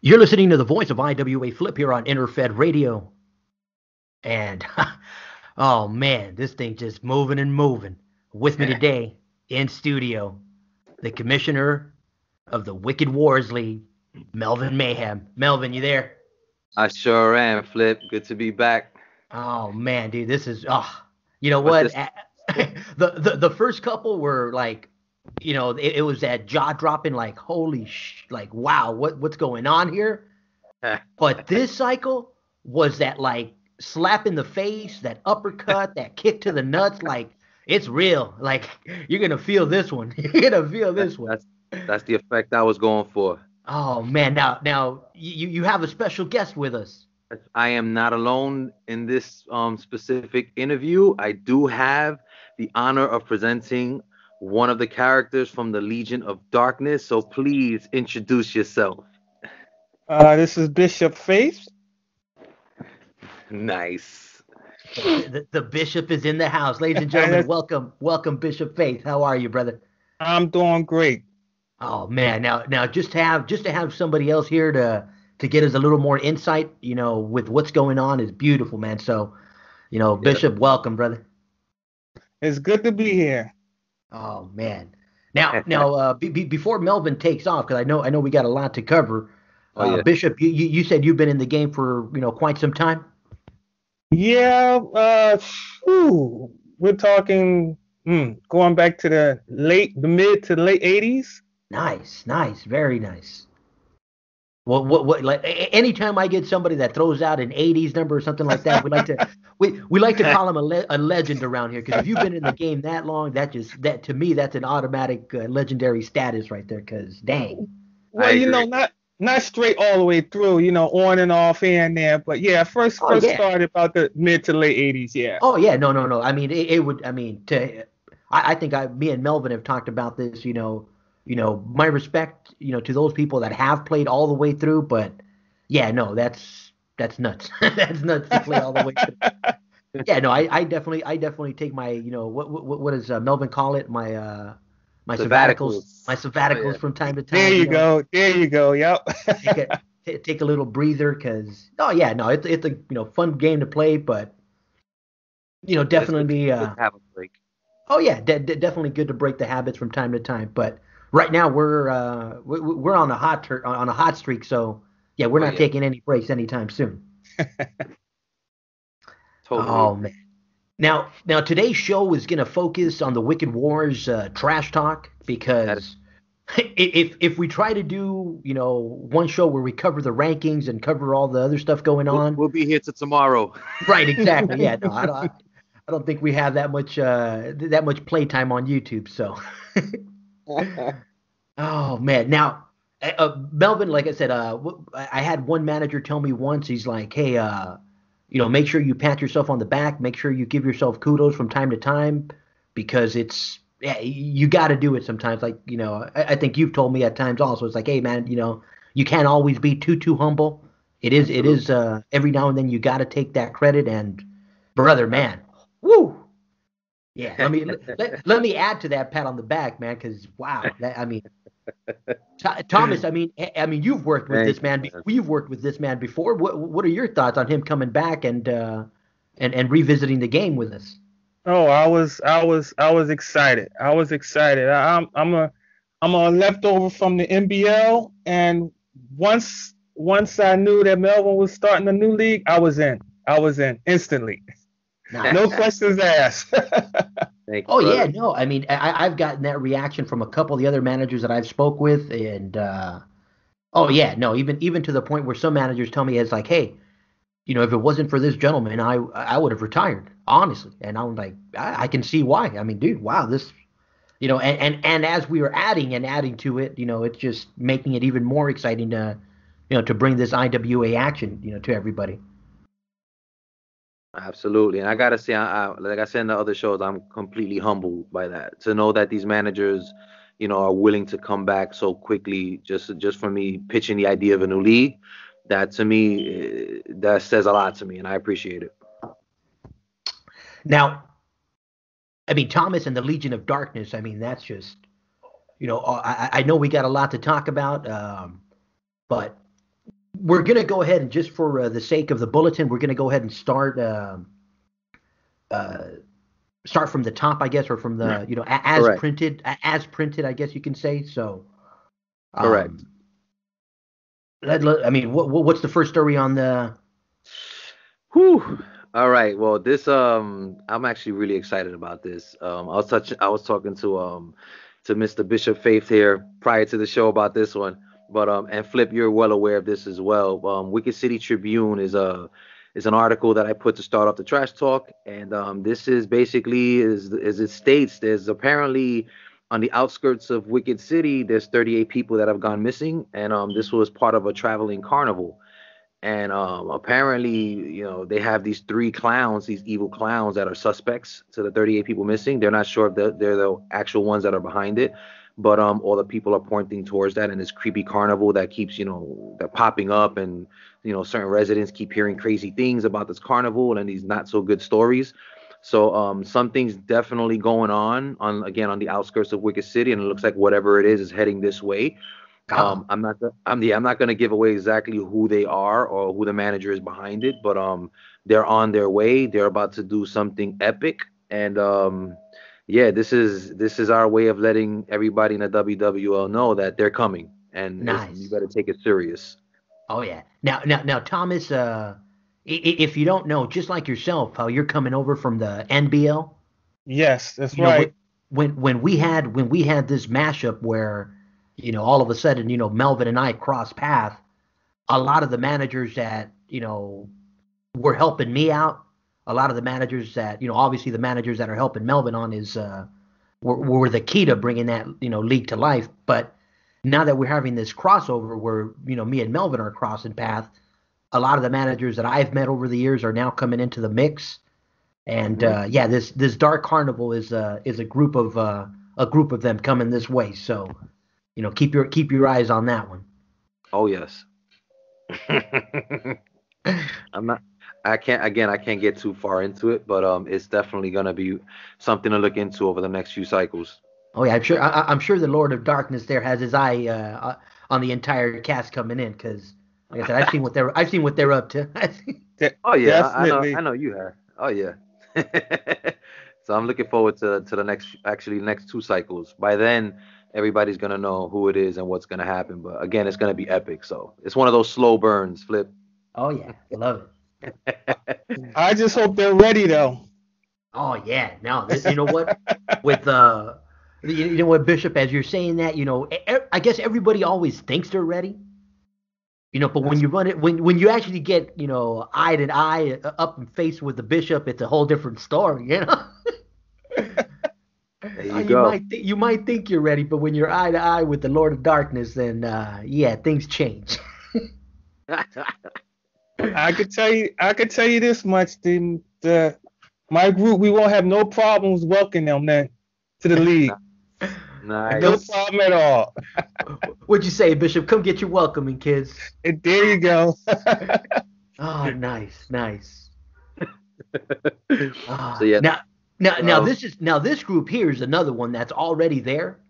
You're listening to the voice of IWA Flip here on Interfed Radio. And, oh man, this thing just moving and moving. With me today in studio, the commissioner of the Wicked Warz League, Melvin Mayhem. Melvin, you there? I sure am, Flip. Good to be back. Oh man, dude, this is, you know what? The first couple were like, it was that jaw dropping, like, like, wow, what's going on here? But this cycle was that, like, slap in the face, that uppercut, that kick to the nuts, like, it's real. Like, you're gonna feel this one. You're gonna feel this one. That's the effect I was going for. Oh man, now you have a special guest with us. I am not alone in this specific interview. I do have the honor of presenting one of the characters from the Legion of Darkness. So please introduce yourself. This is Bishop Faith. Nice. The bishop is in the house, ladies and gentlemen. welcome, Bishop Faith. How are you, brother? I'm doing great. Oh man, now just to have somebody else here to get us a little more insight, with what's going on is beautiful, man. So, Bishop, welcome, brother. It's good to be here. Oh man. Now, before Melvin takes off, because I know we got a lot to cover. Bishop, you said you've been in the game for quite some time. Yeah, we're talking going back to the mid to late 80s. Nice, very nice. Well, what like anytime I get somebody that throws out an 80s number or something like that, we like to call him a legend around here, because if you've been in the game that long, that to me that's an automatic legendary status right there. Because dang. Well, not straight all the way through, on and off here and there, but yeah, first started about the mid to late 80s, yeah. Oh yeah, no. I mean, it would. I mean, I think me and Melvin have talked about this. My respect, to those people that have played all the way through, but yeah, no, that's nuts. That's nuts to play all the way through. Yeah, no, I definitely take my, what does Melvin call it? My sabbaticals. My sabbaticals from time to time. There you go. Yep. take a little breather, because it's a fun game to play, but definitely have a break. Oh yeah, definitely good to break the habits from time to time, but right now we're on a hot streak, so yeah, we're not taking any breaks anytime soon. Totally. Oh man. Now today's show is going to focus on the Wicked Warz trash talk, because if we try to do one show where we cover the rankings and cover all the other stuff going on, we'll be here till tomorrow. Right, exactly. Yeah, no, I don't think we have that much playtime on YouTube. So, oh man. Now, Melvin, like I said, I had one manager tell me once. He's like, hey, make sure you pat yourself on the back. Make sure you give yourself kudos from time to time, because you got to do it sometimes. Like, I think you've told me at times also. It's like, hey man, you can't always be too humble. It is every now and then you got to take that credit. And brother, man, woo. Yeah, let me add to that pat on the back, man, because wow, Thomas, I mean, you've worked with this man. We've worked with this man before. What are your thoughts on him coming back and revisiting the game with us? Oh, I was excited. I'm a leftover from the NBL, and once I knew that Melvin was starting a new league, I was in instantly. Nice. No questions asked. Oh yeah, no. I mean, I've gotten that reaction from a couple of the other managers that I've spoke with, and oh yeah, no. Even to the point where some managers tell me it's like, hey, if it wasn't for this gentleman, I would have retired, honestly. And I'm like, I can see why. I mean, dude, wow, this, and as we were adding to it, it's just making it even more exciting to, to bring this IWA action, to everybody. Absolutely. And I got to say, like I said in the other shows, I'm completely humbled by that. To know that these managers, are willing to come back so quickly just for me pitching the idea of a new league, that to me, that says a lot to me, and I appreciate it. Now, I mean, Thomas and the Legion of Darkness, I mean, that's just, I know we got a lot to talk about, but we're gonna go ahead and just for the sake of the bulletin, we're gonna go ahead and start from the top, I guess, or from the as Correct. printed, I guess you can say. So, Correct. I mean, what's the first story on the? Whew. All right. Well, this I'm actually really excited about this. I was talking to Mr. Bishop Faith here prior to the show about this one. But and Flip, you're well aware of this as well. Wicked City Tribune is an article that I put to start off the trash talk, and this is basically as it states. There's apparently on the outskirts of Wicked City, there's 38 people that have gone missing, and this was part of a traveling carnival. And apparently, they have these three clowns, these evil clowns that are suspects to the 38 people missing. They're not sure if they're the actual ones that are behind it, but all the people are pointing towards that in this creepy carnival that keeps, that popping up, and certain residents keep hearing crazy things about this carnival and these not so good stories. So something's definitely going on again on the outskirts of Wicked City, and it looks like whatever it is heading this way. I'm not going to give away exactly who they are or who the manager is behind it, but they're on their way. They're about to do something epic, and yeah, this is our way of letting everybody in the WWL know that they're coming, and Nice. you better take it serious. Oh yeah. Now, Thomas, if you don't know, just like yourself, how you're coming over from the NBL. Yes, that's You know, right. when we had this mashup where, all of a sudden, Melvin and I crossed path, a lot of the managers that, were helping me out, a lot of the managers that, obviously the managers that are helping Melvin on is were the key to bringing that, league to life. But now that we're having this crossover where, me and Melvin are crossing path, a lot of the managers that I've met over the years are now coming into the mix. And yeah, this Dark Carnival is a group of them coming this way. So, keep your eyes on that one. Oh yes. I can't get too far into it, but it's definitely gonna be something to look into over the next few cycles. Oh yeah, I'm sure the Lord of Darkness there has his eye on the entire cast coming in, because like I said, I've seen what they're up to. Oh yeah, Definitely. I know you have. Oh yeah. So I'm looking forward to the next two cycles. By then, everybody's gonna know who it is and what's gonna happen. But again, it's gonna be epic. So it's one of those slow burns, Flip. Oh yeah, love it. I just hope they're ready though. Oh yeah, no, you know what? With you know what, Bishop, as you're saying that, I guess everybody always thinks they're ready. But when you run it, when you actually get, eye to eye, up and face with the Bishop, it's a whole different story. There you go. You might think you're ready, but when you're eye to eye with the Lord of Darkness, then yeah, things change. I could tell you this much: my group, we won't have no problems welcoming them then to the league. Nice. No problem at all. What'd you say, Bishop? Come get your welcoming, kids. And there you go. Oh, nice. So yeah. Now this group here is another one that's already there.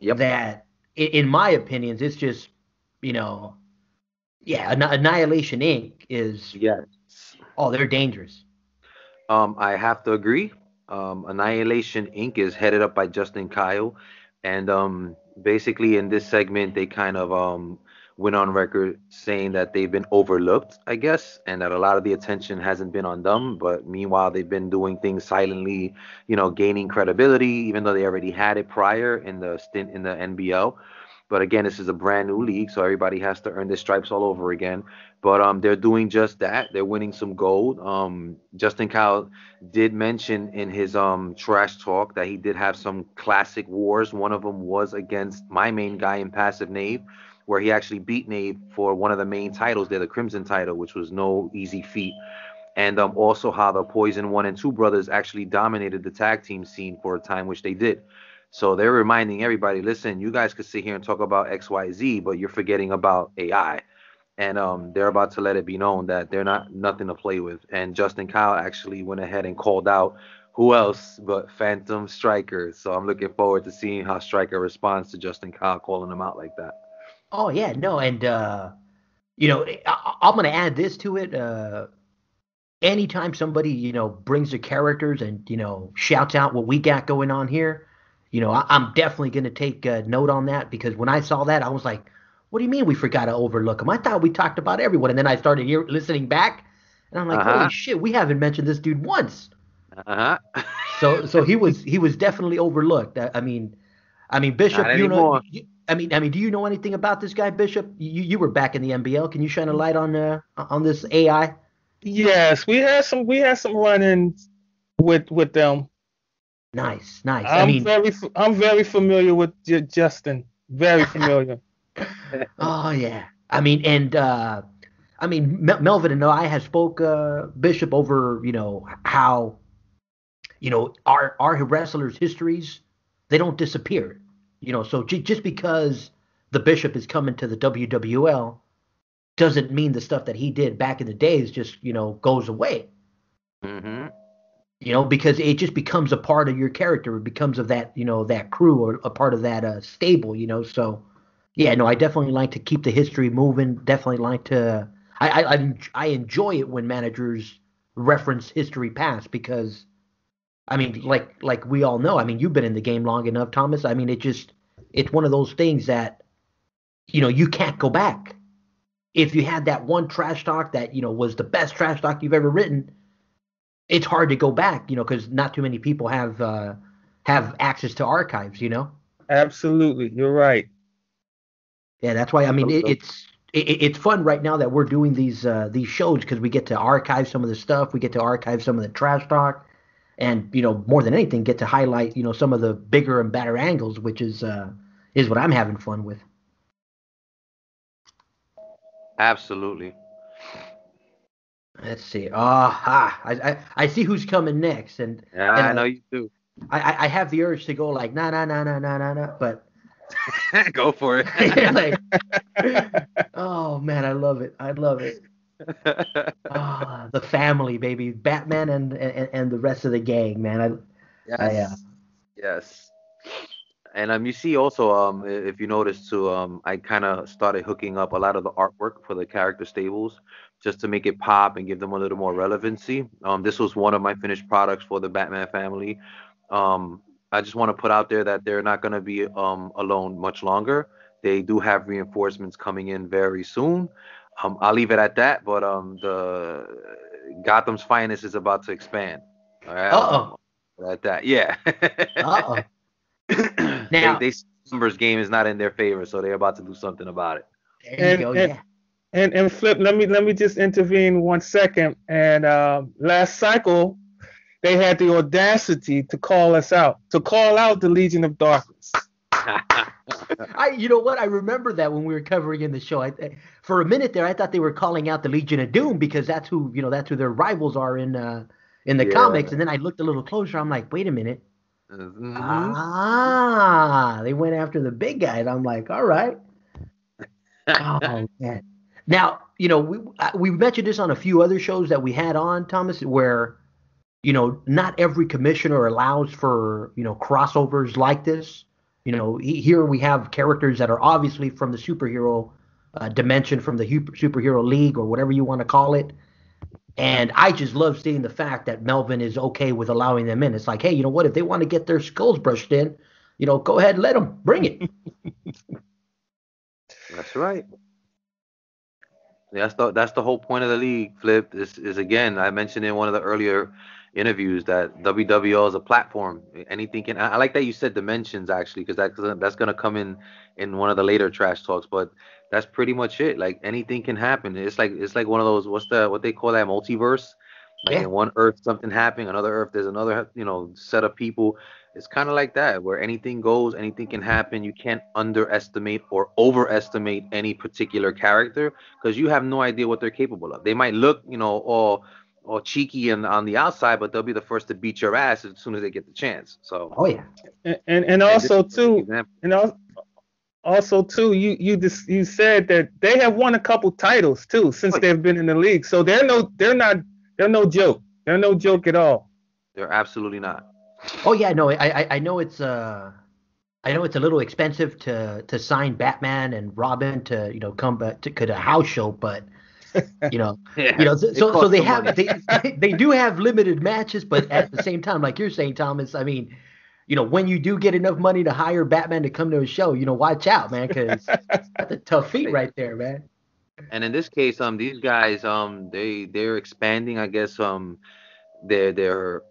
Yep. That, in my opinions, it's just, Annihilation Inc. is. Yes. Oh, they're dangerous. I have to agree. Annihilation Inc. is headed up by Justin Kyle, and basically in this segment they kind of went on record saying that they've been overlooked, I guess, and that a lot of the attention hasn't been on them. But meanwhile, they've been doing things silently, gaining credibility, even though they already had it prior in the stint in the NBL. But again, this is a brand new league, so everybody has to earn their stripes all over again. But they're doing just that. They're winning some gold. Justin Kyle did mention in his trash talk that he did have some classic wars. One of them was against my main guy in Passive Nave, where he actually beat Nave for one of the main titles there, the Crimson title, which was no easy feat. And also how the Poison 1 and 2 brothers actually dominated the tag team scene for a time, which they did. So they're reminding everybody, listen, you guys could sit here and talk about XYZ, but you're forgetting about AI. And they're about to let it be known that they're nothing to play with. And Justin Kyle actually went ahead and called out who else but Phantom Striker. So I'm looking forward to seeing how Striker responds to Justin Kyle calling him out like that. Oh yeah, no, and I'm going to add this to it. Anytime somebody, brings the characters and, shouts out what we got going on here, I'm definitely going to take note on that, because when I saw that, I was like, what do you mean we forgot to overlook them? I thought we talked about everyone. And then I started listening back, and I'm like, holy shit, we haven't mentioned this dude once. So he was definitely overlooked. I mean, Bishop, do you know anything about this guy, Bishop? You were back in the NBL. Can you shine a light on this AI? Yes, we had some run-ins with them. Nice. I'm very familiar with Justin. Very familiar. Oh yeah. Melvin and I have spoke Bishop over, how, our wrestlers' histories, they don't disappear. So just because the Bishop is coming to the WWL doesn't mean the stuff that he did back in the days just, goes away. Mm-hmm. Because it just becomes a part of your character. It becomes of that, that crew, or a part of that stable, So, yeah, no, I definitely like to keep the history moving. Definitely like to. I enjoy it when managers reference history past, because, like we all know. You've been in the game long enough, Thomas. It's one of those things that, you can't go back. If you had that one trash talk that, was the best trash talk you've ever written, it's hard to go back, because not too many people have access to archives, Absolutely, you're right. Yeah, that's why. It's fun right now that we're doing these shows, because we get to archive some of the stuff, we get to archive some of the trash talk, and more than anything, get to highlight some of the bigger and better angles, which is what I'm having fun with. Absolutely. Let's see. I see who's coming next, and I know you do. I have the urge to go like nah, but go for it. Oh man, I love it. The family, baby, Batman and the rest of the gang, man. Yes. And you see also, if you notice too, I kind of started hooking up a lot of the artwork for the character stables, just to make it pop and give them a little more relevancy. This was one of my finished products for the Batman family. I just want to put out there that they're not going to be alone much longer. They do have reinforcements coming in very soon. I'll leave it at that. But the Gotham's Finest is about to expand. All right. At that, yeah. Now, they numbers game is not in their favor, so they're about to do something about it. There you go, yeah. And Flip, let me just intervene 1 second. And last cycle, they had the audacity to call out the Legion of Darkness. You know what? I remember that when we were covering in the show. For a minute there, I thought they were calling out the Legion of Doom, because that's who their rivals are in the comics. And then I looked a little closer. I'm like, wait a minute. Mm-hmm. They went after the big guys. I'm like, all right. Oh man. Now, we mentioned this on a few other shows that we had on, Thomas, where, not every commissioner allows for, crossovers like this. Here we have characters that are obviously from the superhero dimension, from the superhero league, or whatever you want to call it. And I just love seeing the fact that Melvin is okay with allowing them in. It's like, hey, you know what? If they want to get their skulls brushed in, go ahead and let them. Bring it. That's right. That's the whole point of the league, Flip. This is, again, I mentioned in one of the earlier interviews that WWL is a platform. Anything can. I like that you said dimensions, actually, because that's gonna come in one of the later trash talks. But that's pretty much it. Like, anything can happen. It's like one of those, what they call that, multiverse. Like, in one Earth something happening, another Earth there's another set of people. It's kind of like that, where anything goes, anything can happen. You can't underestimate or overestimate any particular character, because you have no idea what they're capable of. They might look all cheeky and on the outside, but they'll be the first to beat your ass as soon as they get the chance. So and also too, you said that they have won a couple titles too since they've been in the league. So they're no joke. They're no joke at all. They're absolutely not. Oh yeah, no, I know it's I know it's a little expensive to sign Batman and Robin to come back to the house show, but Yeah, it so costs they some money. have they do have limited matches, but at the same time, like you're saying, Thomas, I mean, when you do get enough money to hire Batman to come to a show, watch out, man, because that's a tough feat They- right there, man. And in this case, these guys, they're expanding, I guess, their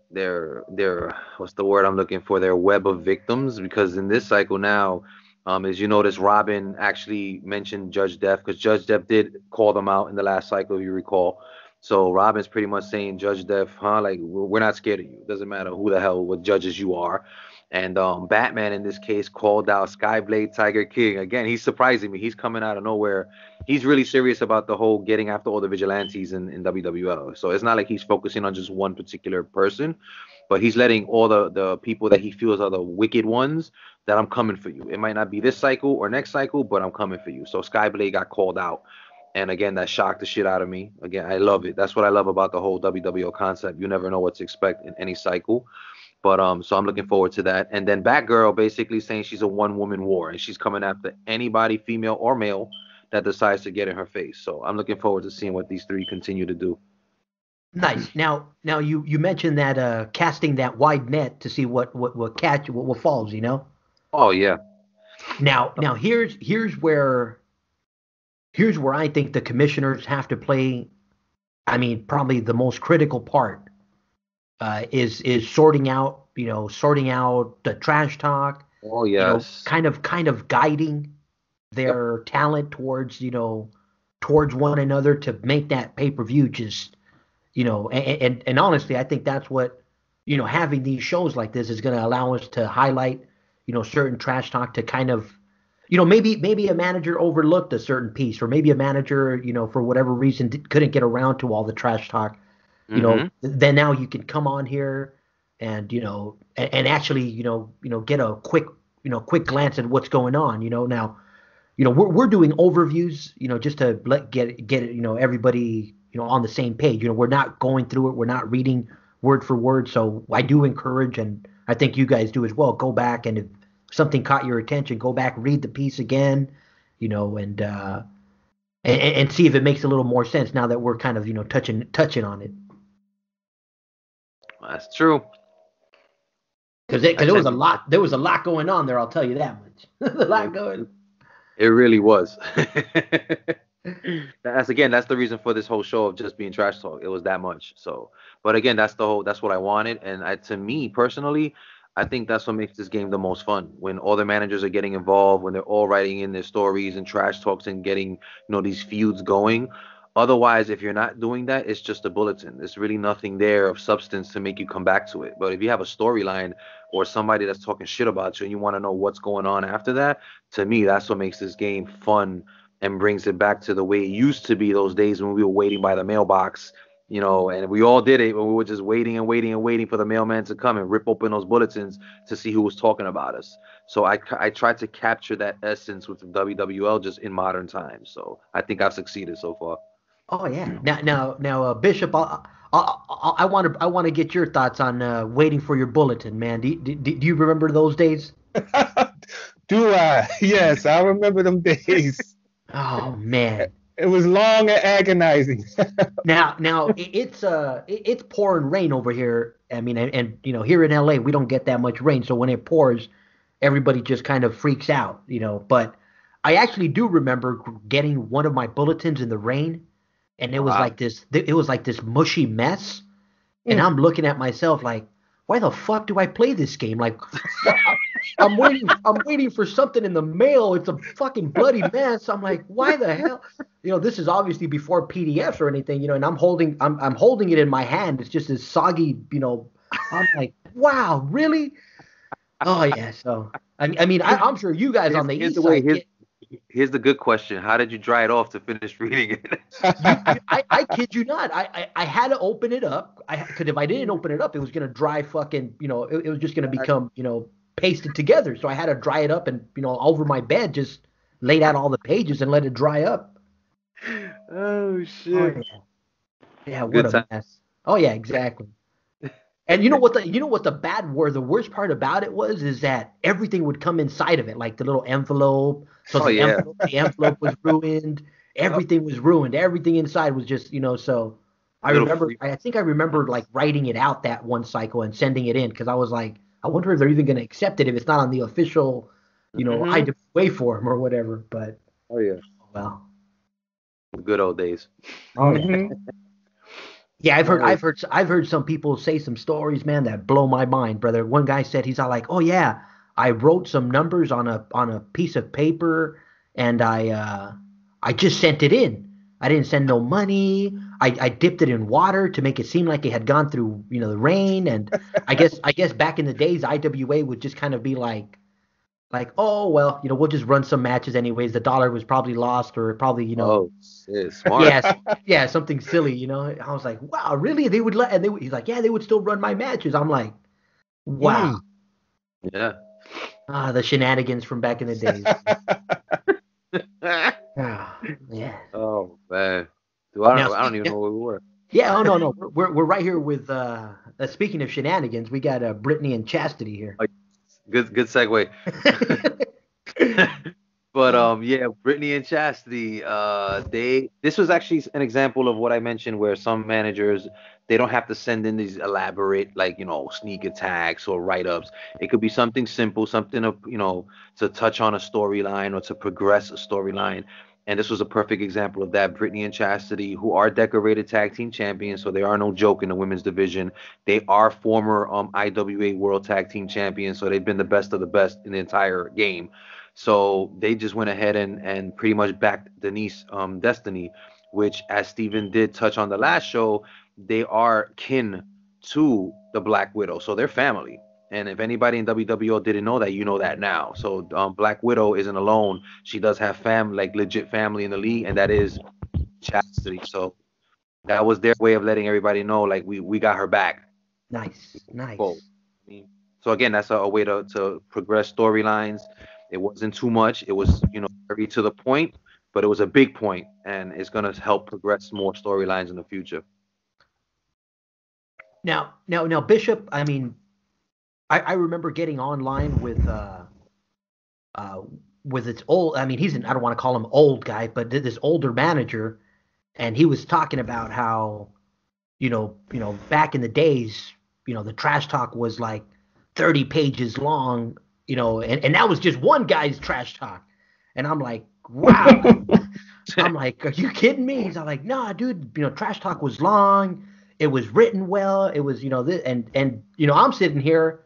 what's the word I'm looking for? Their web of victims, because in this cycle now, as you notice, Robin actually mentioned Judge Death because Judge Death did call them out in the last cycle, if you recall. So Robin's pretty much saying, Judge Death, huh? Like we're not scared of you. Doesn't matter who the hell, what judges you are. And Batman in this case called out Skyblade Tiger King. Again, he's surprising me. He's coming out of nowhere. He's really serious about the whole getting after all the vigilantes in WWL. So it's not like he's focusing on just one particular person, but he's letting all the people that he feels are the wicked ones that I'm coming for you. It might not be this cycle or next cycle, but I'm coming for you. So Skyblade got called out. And again, that shocked the shit out of me. Again, I love it. That's what I love about the whole WWL concept. You never know what to expect in any cycle. But so I'm looking forward to that. And then Batgirl basically saying she's a one-woman war and she's coming after anybody, female or male, that decides to get in her face. So I'm looking forward to seeing what these three continue to do. Nice. Now you mentioned that casting that wide net to see what falls. Oh yeah. Now here's where I think the commissioners have to play. I mean, probably the most critical part is sorting out the trash talk. Oh yes. Kind of guiding their talent towards towards one another to make that pay-per-view just and honestly, I think that's what having these shows like this is going to allow us to highlight certain trash talk to kind of maybe a manager overlooked a certain piece, or maybe a manager for whatever reason couldn't get around to all the trash talk. Then now you can come on here and and actually get a quick glance at what's going on. Now we're doing overviews just to get everybody on the same page. We're not going through it, we're not reading word for word. So I do encourage, and I think you guys do as well, go back, and if something caught your attention, go back, read the piece again, and see if it makes a little more sense now that we're kind of touching on it. That's true. Because there was a lot going on there, I'll tell you that much. A lot going. It really was. That's the reason for this whole show of just being trash talk. It was that much. So, but again, that's what I wanted, and to me personally, I think that's what makes this game the most fun. When all the managers are getting involved, when they're all writing in their stories and trash talks and getting these feuds going. Otherwise, if you're not doing that, it's just a bulletin. There's really nothing there of substance to make you come back to it. But if you have a storyline or somebody that's talking shit about you and you want to know what's going on after that, to me, that's what makes this game fun and brings it back to the way it used to be, those days when we were waiting by the mailbox, and we all did it when we were just waiting and waiting and waiting for the mailman to come and rip open those bulletins to see who was talking about us. So I tried to capture that essence with the WWL just in modern times. So I think I've succeeded so far. Oh yeah. Now, Bishop, I want to get your thoughts on waiting for your bulletin, man. Do you remember those days? Do I? Yes, I remember them days. Oh man, it was long and agonizing. now it's pouring rain over here. I mean, and here in LA we don't get that much rain, so when it pours, everybody just kind of freaks out, But I actually do remember getting one of my bulletins in the rain. And it was like this mushy mess. And I'm looking at myself like, why the fuck do I play this game? Like, I'm waiting for something in the mail. It's a fucking bloody mess. I'm like, why the hell? This is obviously before PDFs or anything, and I'm holding it in my hand. It's just this soggy, I'm like, wow, really? Oh yeah. So I mean, I'm sure you guys on the east side. Here's the good question. How did you dry it off to finish reading it? I kid you not. I had to open it up. Because if I didn't open it up, it was going to dry fucking, it was just going to become, pasted together. So I had to dry it up and, over my bed, just laid out all the pages and let it dry up. Oh, shit. Oh, yeah. Yeah, what a mess. Oh, yeah, exactly. And the worst part about it is that everything would come inside of it, like the little envelope. So the envelope was ruined. Everything was ruined. Everything inside was just, so I think I remember like writing it out that one cycle and sending it in because I was like, I wonder if they're even going to accept it if it's not on the official, IWA form or whatever. But well, good old days. Oh yeah. Yeah, I've heard some people say some stories, man, that blow my mind, brother. One guy said he's all like, "Oh yeah, I wrote some numbers on a piece of paper and I just sent it in. I didn't send no money. I dipped it in water to make it seem like it had gone through, the rain. And I guess back in the days, IWA would just kind of be like, oh well, we'll just run some matches anyways. The dollar was probably lost or probably, Oh, shit, smart. yeah, something silly, I was like, wow, really? They would let, and he's like, yeah, they would still run my matches. I'm like, wow. Yeah. The shenanigans from back in the days. Yeah. Oh man. I don't even know where we were. Yeah. Oh no. We're right here with. Speaking of shenanigans, we got Britney and Chasity here. Good segue. But Britney and Chasity, this was actually an example of what I mentioned, where some managers, they don't have to send in these elaborate, sneak attacks or write-ups. It could be something simple, something to touch on a storyline or to progress a storyline. And this was a perfect example of that. Britney and Chasity, who are decorated tag team champions, so they are no joke in the women's division. They are former IWA World Tag Team Champions, so they've been the best of the best in the entire game. So they just went ahead and pretty much backed Denise Destiny, which, as Steven did touch on the last show, they are kin to the Black Widow, so they're family. And if anybody in WWO didn't know that, you know that now. So Black Widow isn't alone. She does have legit family in the league, and that is Chastity. So that was their way of letting everybody know, we got her back. Nice. Cool. So again, that's a way to progress storylines. It wasn't too much. It was, very to the point, but it was a big point, and it's going to help progress more storylines in the future. Now, Bishop, I mean, I remember getting online with its old, I mean, I don't want to call him old guy, but this older manager, and he was talking about how, back in the days, the trash talk was like 30 pages long, and that was just one guy's trash talk. And I'm like, wow. I'm like, are you kidding me? He's like, nah, dude, trash talk was long. It was written well. It was, this, and I'm sitting here,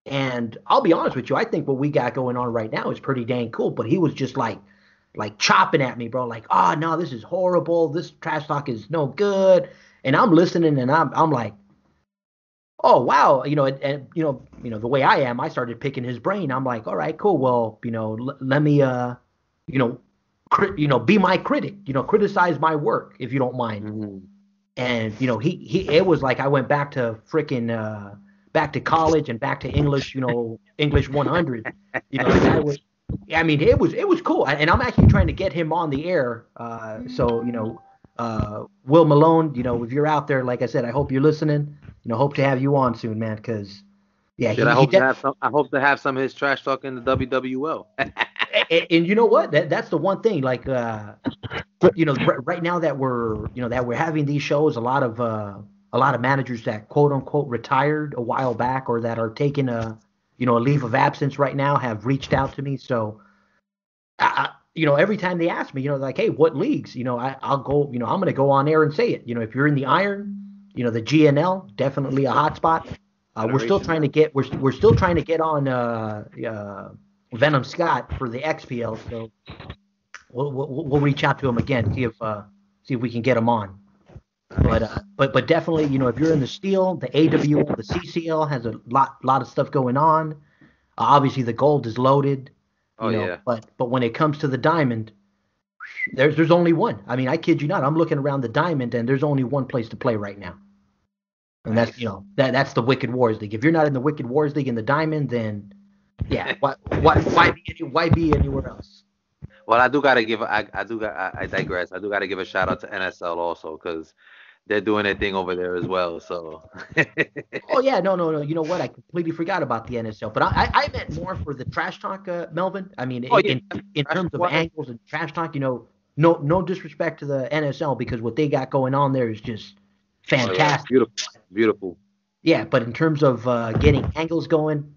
and I'll be honest with you, I think what we got going on right now is pretty dang cool. But he was just like chopping at me, bro. Like, oh no, this is horrible. This trash talk is no good. And I'm listening, and I'm like, oh wow, and the way I am, I started picking his brain. I'm like, all right, cool. Well, let me be my critic. Criticize my work if you don't mind. Mm-hmm. And it was like I went back to back to college and back to English, English 100. It was cool. And I'm actually trying to get him on the air. So Will Malone, if you're out there, like I said, I hope you're listening. Hope to have you on soon, man. Because I hope to have some of his trash talk in the WWO. and you know what? That's the one thing. Like, right now that we're having these shows, a lot of managers that quote unquote retired a while back or that are taking a leave of absence right now have reached out to me. So, every time they ask me, like, hey, what leagues? I'll go. I'm going to go on air and say it. If you're in the Iron, the GNL, definitely a hot spot. We're still trying to get on Venom Scott for the XPL. So we'll reach out to him again, see if we can get him on. But definitely, if you're in the Steel, the AWL, the CCL has a lot of stuff going on. Obviously, the Gold is loaded. Yeah. But when it comes to the Diamond, there's only one. I mean, I kid you not. I'm looking around the Diamond, and there's only one place to play right now, and that's that's the Wicked Warz League. If you're not in the Wicked Warz League in the Diamond, then yeah, why be anywhere else? Well, I digress. I do gotta give a shout out to NSL also, because they're doing their thing over there as well. So. Oh yeah, no. You know what? I completely forgot about the NSL, but I meant more for the trash talk, Melvin. I mean, Oh yeah, in terms of angles and trash talk, no disrespect to the NSL because what they got going on there is just fantastic. Oh, yeah. Beautiful. Yeah, but in terms of getting angles going,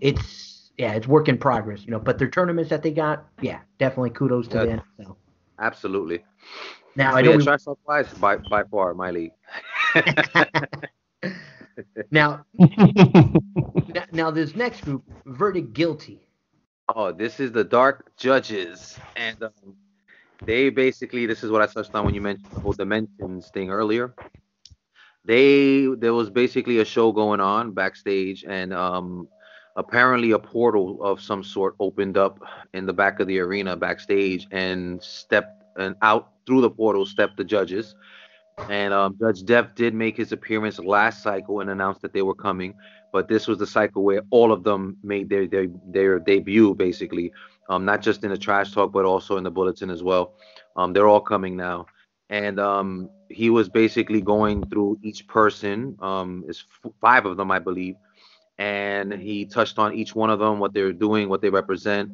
it's work in progress. But their tournaments that they got, yeah, definitely kudos to the NSL. Absolutely. Now I know trash talk wise by far my league. Now, this next group, verdict guilty. Oh, this is the Dark Judges, and they basically, this is what I touched on when you mentioned the whole dimensions thing earlier. There was basically a show going on backstage, and apparently a portal of some sort opened up in the back of the arena backstage, and out through the portal stepped the judges. And Judge Def did make his appearance last cycle and announced that they were coming, but this was the cycle where all of them made their debut, basically, not just in the trash talk, but also in the bulletin as well. They're all coming now, and he was basically going through each person. It's 5 of them, I believe, and he touched on each one of them, what they're doing, what they represent.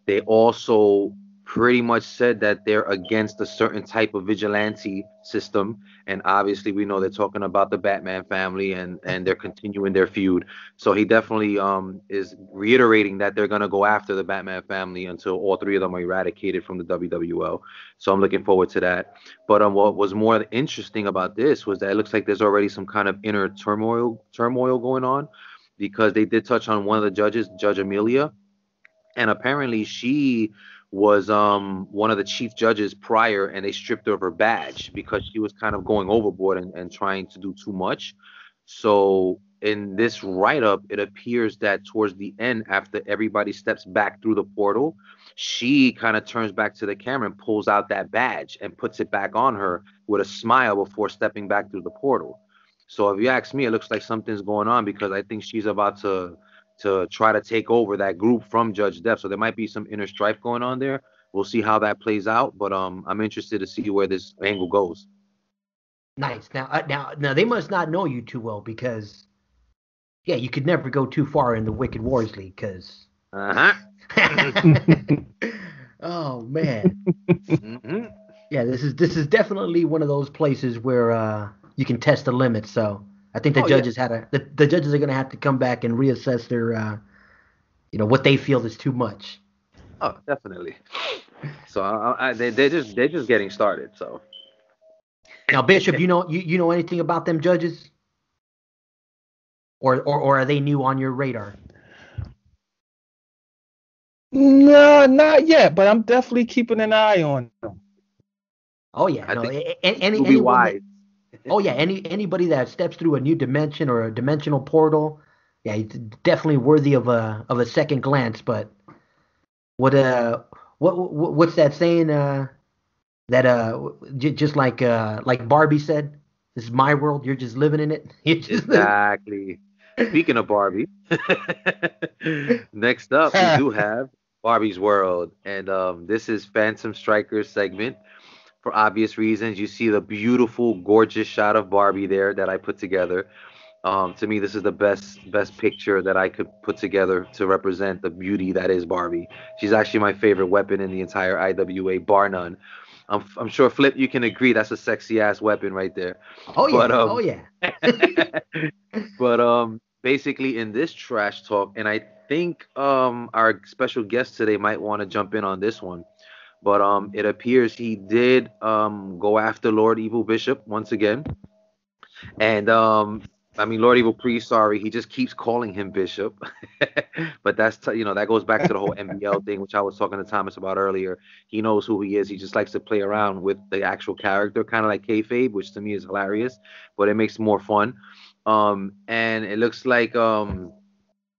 They also pretty much said that they're against a certain type of vigilante system, and obviously we know they're talking about the Batman family, and they're continuing their feud. So he definitely is reiterating that they're going to go after the Batman family until all 3 of them are eradicated from the WWL. So I'm looking forward to that. But what was more interesting about this was that it looks like there's already some kind of inner turmoil going on, because they did touch on one of the judges, Judge Amelia, and apparently she was one of the chief judges prior, and they stripped her of her badge because she was kind of going overboard and trying to do too much. So in this write-up, it appears that towards the end, after everybody steps back through the portal, she kind of turns back to the camera and pulls out that badge and puts it back on her with a smile before stepping back through the portal. So if you ask me, it looks like something's going on, because I think she's about to try to take over that group from Judge Def. So there might be some inner strife going on there. We'll see how that plays out, but I'm interested to see where this angle goes. Nice. Now they must not know you too well, because yeah, you could never go too far in the Wicked Warz League, because oh man. Mm-hmm. Yeah, this is definitely one of those places where you can test the limits. So I think the judges the judges are going to have to come back and reassess their what they feel is too much. Oh, definitely. So they're just getting started. So now, Bishop, you know anything about them judges, or are they new on your radar? No, not yet, but I'm definitely keeping an eye on them. Oh yeah, anybody that steps through a new dimension or a dimensional portal, yeah, it's definitely worthy of a second glance. But what's that saying? Just like Barbie said, this is my world. You're just living in it. Exactly. Speaking of Barbie, next up we do have Barbie's World, and this is Phantom Striker's segment. For obvious reasons, you see the beautiful, gorgeous shot of Barbie there that I put together. To me, this is the best picture that I could put together to represent the beauty that is Barbie. She's actually my favorite weapon in the entire IWA, bar none. I'm sure, Flip, you can agree that's a sexy ass weapon right there. Oh yeah, But basically in this trash talk, and I think our special guest today might want to jump in on this one. But it appears he did go after Lord Evil Bishop once again. And Lord Evil Priest, sorry, he just keeps calling him Bishop. But that's, that goes back to the whole NBL thing, which I was talking to Thomas about earlier. He knows who he is. He just likes to play around with the actual character, kind of like kayfabe, which to me is hilarious, but it makes it more fun. And it looks like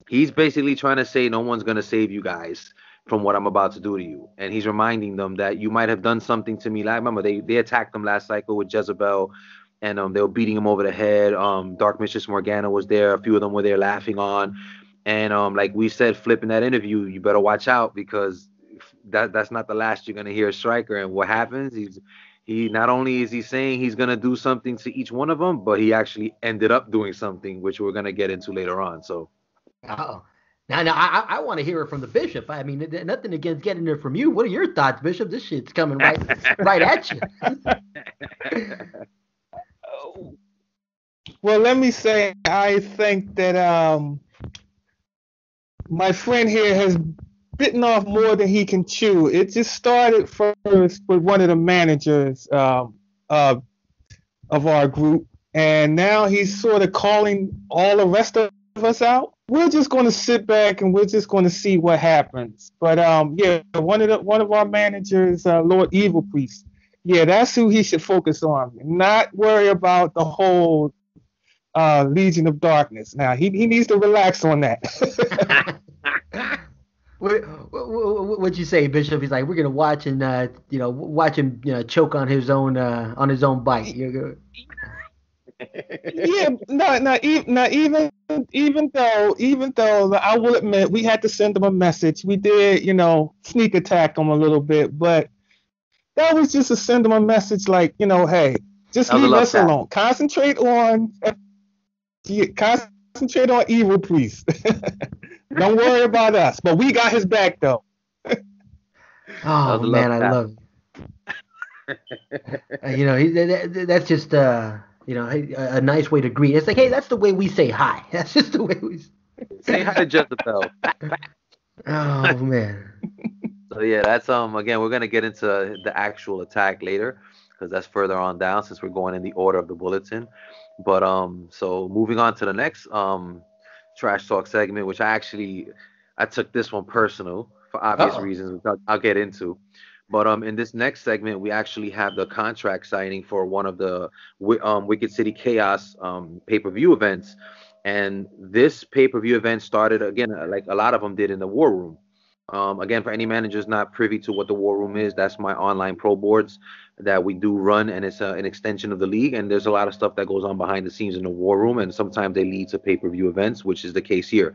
he's basically trying to say no one's going to save you guys from what I'm about to do to you. And he's reminding them that you might have done something to me. Like, remember, they attacked him last cycle with Jezebel, and they were beating him over the head. Dark Mistress Morgana was there. A few of them were there laughing on. And like we said, Flip, in that interview, you better watch out, because that's not the last you're going to hear Striker. And what happens? he not only is he saying he's gonna do something to each one of them, but he actually ended up doing something, which we're gonna get into later on. So. Oh. Now, I want to hear it from the bishop. I mean, nothing against getting it from you. What are your thoughts, Bishop? This shit's coming right at you. Well, let me say, I think that my friend here has bitten off more than he can chew. It just started first with one of the managers of our group, and now he's sort of calling all the rest of us out. We're just going to sit back and we're just going to see what happens. But yeah, one of our managers, Lord Evil Priest, yeah, that's who he should focus on, not worry about the whole Legion of Darkness. Now he needs to relax on that. What'd you say, Bishop? He's like, we're gonna watch and watch him choke on his own bite. Yeah, even though I will admit we had to send them a message. We did, sneak attack them a little bit, but that was just to send them a message like, hey, just leave us alone. Concentrate on Evil Priest. Don't worry about us. But we got his back though. Oh man, I love it. That's just a nice way to greet. It's like, hey, that's the way we say hi. That's just the way we say hi to Jezebel. Oh man. So yeah, that's again, we're gonna get into the actual attack later because that's further on down since we're going in the order of the bulletin. But so moving on to the next trash talk segment, which I took this one personal for obvious reasons, which I'll get into. But in this next segment, we actually have the contract signing for one of the Wicked City Chaos pay-per-view events. And this pay-per-view event started, again, like a lot of them did, in the War Room. Again, for any managers not privy to what the War Room is, that's my online pro boards that we do run, and it's an extension of the league. And there's a lot of stuff that goes on behind the scenes in the War Room, and sometimes they lead to pay-per-view events, which is the case here.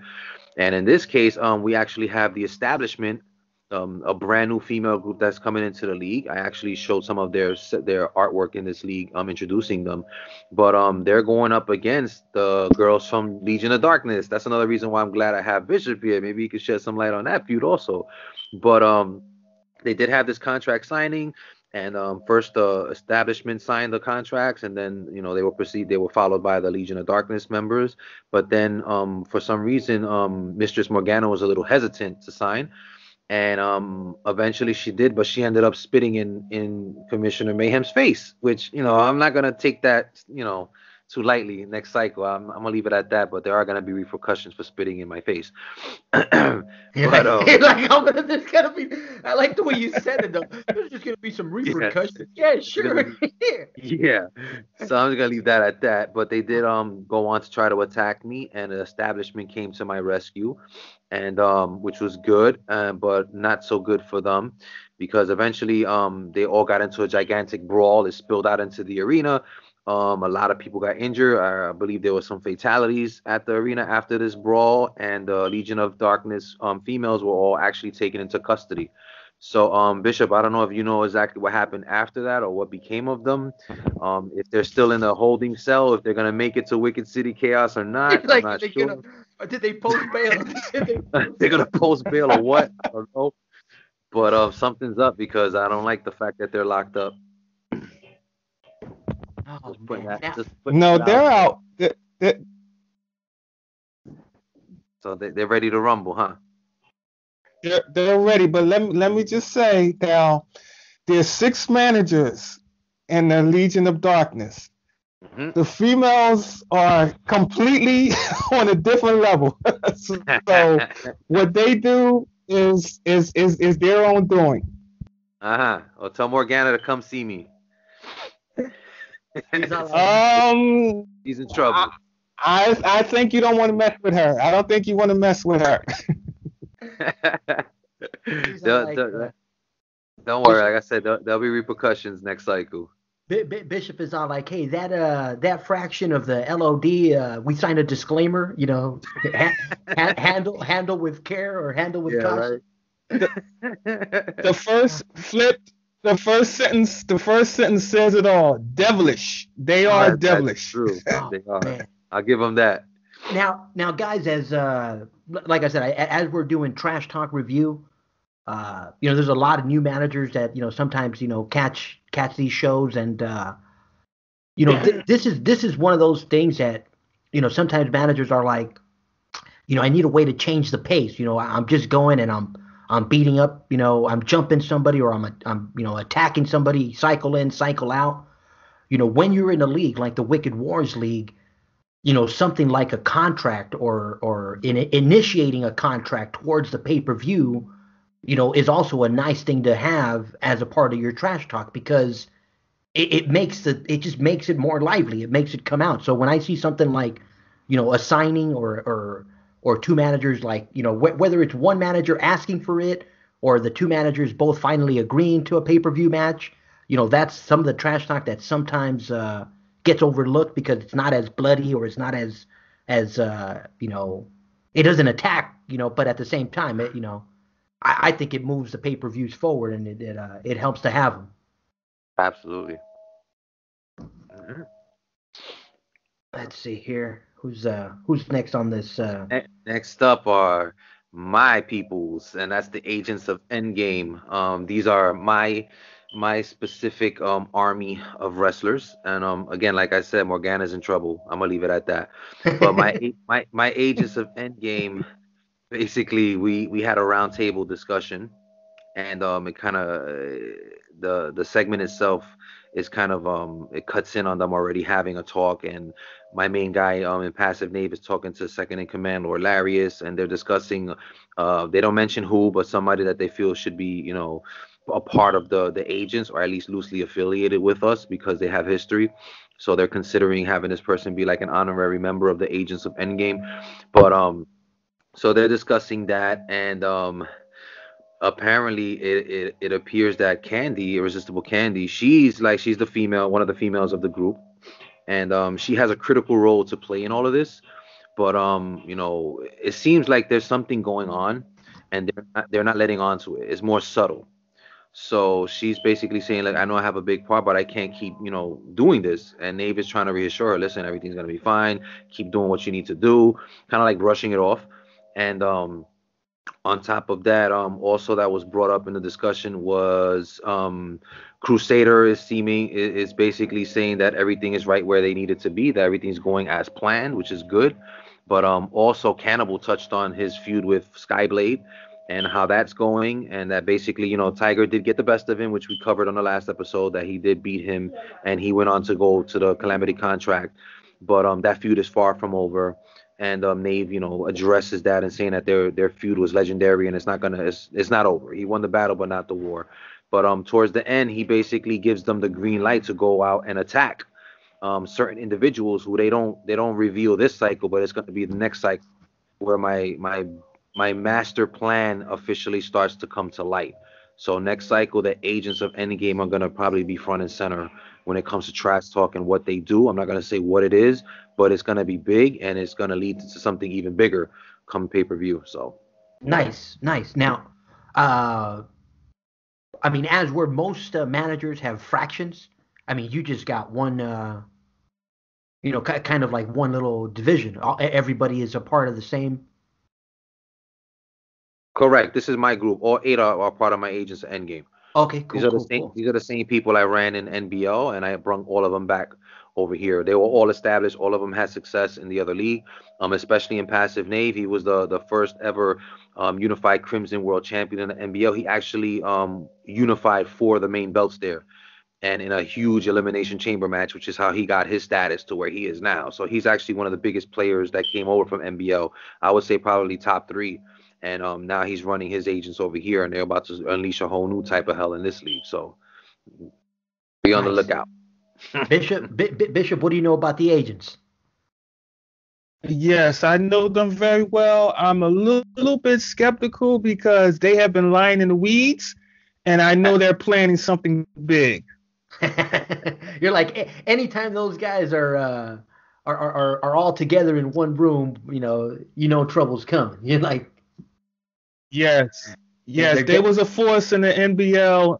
And in this case, we actually have the Establishment, a brand new female group that's coming into the league. I actually showed some of their artwork in this league, introducing them. But they're going up against the girls from Legion of Darkness. That's another reason why I'm glad I have Bishop here. Maybe he could shed some light on that feud also. But they did have this contract signing, and first the Establishment signed the contracts, and then they were followed by the Legion of Darkness members. But then for some reason Mistress Morgana was a little hesitant to sign. And eventually she did, but she ended up spitting in Commissioner Mayhem's face, which, I'm not going to take that, too lightly next cycle. I'm going to leave it at that, but there are going to be repercussions for spitting in my face. I like the way you said it, though. There's just going to be some repercussions. Yeah, sure. Yeah. So I'm just going to leave that at that. But they did go on to try to attack me, and the Establishment came to my rescue, and which was good, but not so good for them, because eventually they all got into a gigantic brawl. It spilled out into the arena. A lot of people got injured. I believe there were some fatalities at the arena after this brawl, and the Legion of Darkness females were all actually taken into custody. So, Bishop, I don't know if you know exactly what happened after that or what became of them. If they're still in the holding cell, if they're going to make it to Wicked City Chaos or not, I'm not sure. Did they post bail? They're going to post bail or what? I don't know. But something's up, because I don't like the fact that they're locked up. Oh, they're out. So they're ready to rumble, huh? They're ready, but let me just say now, there's 6 managers in the Legion of Darkness. Mm-hmm. The females are completely on a different level. So what they do is their own doing. Well, tell Morgana to come see me. He's in trouble. I think you don't want to mess with her. I don't think you want to mess with her. Don't worry. Like I said, there'll be repercussions next cycle. Bishop is all like, hey, that fraction of the LOD, we signed a disclaimer, handle with care or handle with caution. Right. The first The first sentence says it all. Devilish. They are devilish. That's true. Oh, They are. man. I'll give them that. Now, guys, as like I said, as we're doing Trash Talk review, there's a lot of new managers that sometimes catch these shows, and this is one of those things that sometimes managers are like, I need a way to change the pace. I'm just going and I'm beating up, I'm jumping somebody, or I'm attacking somebody, cycle in, cycle out. When you're in a league like the Wicked Warz League, something like a contract or initiating a contract towards the pay-per-view, is also a nice thing to have as a part of your trash talk, because it just makes it more lively. It makes it come out. So when I see something like, a signing or two managers, like, whether it's one manager asking for it or the two managers both finally agreeing to a pay-per-view match, that's some of the trash talk that sometimes gets overlooked because it's not as bloody, or it's not as it doesn't attack, but at the same time, I think it moves the pay-per-views forward, and it helps to have them. Absolutely. Let's see here. Who's next on this? Next up are my peoples, and that's the Agents of Endgame. These are my specific army of wrestlers, and again, like I said, Morgana's in trouble. I'm gonna leave it at that. But my Agents of Endgame, basically, we had a roundtable discussion, and it kind of the segment itself is kind of it cuts in on them already having a talk, and my main guy in Passive Knave is talking to second in command Lord Larius, and they're discussing they don't mention who, but somebody that they feel should be a part of the agents, or at least loosely affiliated with us because they have history. So they're considering having this person be like an honorary member of the Agents of Endgame. But so they're discussing that, and apparently it appears that Candy, Irresistible Candy, she's the female, one of the females of the group, and she has a critical role to play in all of this. But it seems like there's something going on, and they're not letting on to it. It's more subtle. So she's basically saying, like, I know I have a big part, but I can't keep, doing this. And Nave is trying to reassure her, listen, everything's gonna be fine. Keep doing what you need to do. Kind of like brushing it off. And on top of that, also that was brought up in the discussion was Crusader is basically saying that everything is right where they need it to be, that everything's going as planned, which is good. But also Cannibal touched on his feud with Skyblade and how that's going, and that basically, Tiger did get the best of him, which we covered on the last episode, that he did beat him, and he went on to go to the Calamity contract. But that feud is far from over, and Nave, addresses that and saying that their feud was legendary, and it's not over. He won the battle, but not the war. But towards the end, he basically gives them the green light to go out and attack certain individuals who they don't reveal this cycle, but it's going to be the next cycle where my master plan officially starts to come to light. So next cycle, the Agents of Endgame are going to probably be front and center when it comes to trash talk and what they do. I'm not going to say what it is, but it's going to be big, and it's going to lead to something even bigger come pay-per-view. So nice. Now, I mean, as where most managers have fractions, I mean, you just got one, kind of like one little division. Everybody is a part of the same. correct. This is my group. All 8 are part of my Agents of Endgame. Okay, cool. These are the same people I ran in NBL, and I brought all of them back over here. They were all established. All of them had success in the other league, especially in Passive Knave. He was the first ever unified Crimson World Champion in the NBL. He actually unified 4 of the main belts there, and in a huge elimination chamber match, which is how he got his status to where he is now. So he's actually one of the biggest players that came over from NBL. I would say probably top 3. And now he's running his agents over here, and they're about to unleash a whole new type of hell in this league. So be on the lookout. Bishop, what do you know about the agents? Yes, I know them very well. I'm a little bit skeptical because they have been lying in the weeds, and I know they're planning something big. You're like, anytime those guys are all together in one room, trouble's coming. You're like, yes. There was a force in the NBL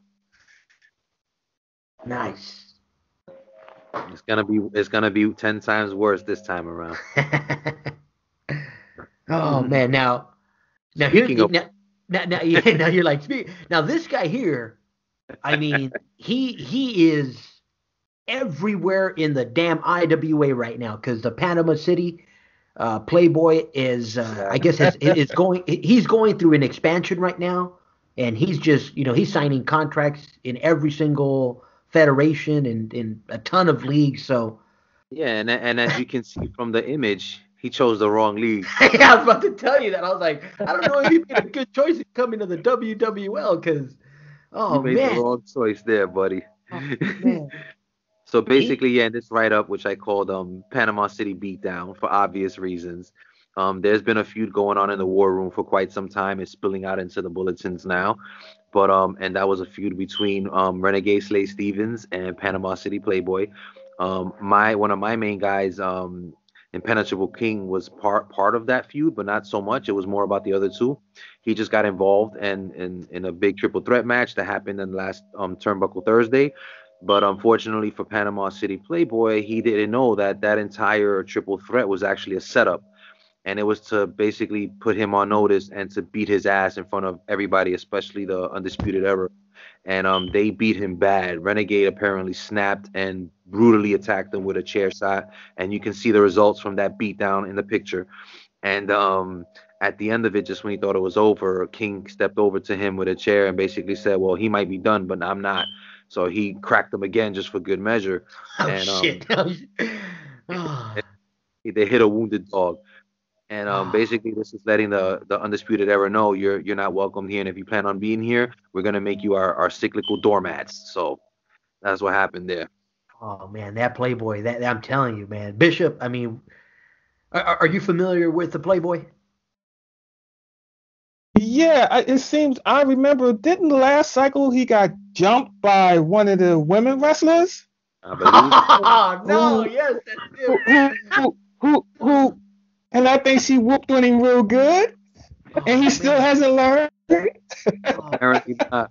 Nice. It's gonna be 10 times worse this time around. Oh man, now here's Speaking of, yeah, now you're like now this guy here. I mean, he is everywhere in the damn IWA right now because the Panama City Playboy is yeah, I guess he's going through an expansion right now, and he's just he's signing contracts in every single federation and in a ton of leagues. So yeah, and as you can see from the image, he chose the wrong league. yeah, I was about to tell you that. I was like, I don't know if he made a good choice in coming to the WWL because You oh made the man, wrong choice there, buddy. oh man, So he basically, yeah, in this write-up, which I called Panama City Beatdown for obvious reasons, there's been a feud going on in the war room for quite some time. It's spilling out into the bulletins now. But and that was a feud between Renegade Slade Stevens and Panama City Playboy. My one of my main guys, Impenetrable King, was part of that feud, but not so much. It was more about the other two. He just got involved in a big triple threat match that happened in the last Turnbuckle Thursday. But unfortunately for Panama City Playboy, he didn't know that that entire triple threat was actually a setup, and it was to basically put him on notice and to beat his ass in front of everybody, especially the Undisputed Era. And they beat him bad. Renegade apparently snapped and brutally attacked him with a chair shot, and you can see the results from that beatdown in the picture. And at the end of it, just when he thought it was over, King stepped over to him with a chair and basically said, "Well, he might be done, but I'm not." So he cracked him again just for good measure. oh And shit, oh, they hit a wounded dog. And oh, basically, this is letting the Undisputed Era know you're not welcome here. And if you plan on being here, we're gonna make you our cyclical doormats. So that's what happened there. oh man, that Playboy, that I'm telling you, man, Bishop. I mean, are you familiar with the Playboy? Yeah, it seems I remember. Didn't the last cycle he got jumped by one of the women wrestlers? I believe. Oh no, Who, yes, that's who, him. who, who? And I think she whooped on him real good, and Oh he still man, hasn't learned. oh Apparently not.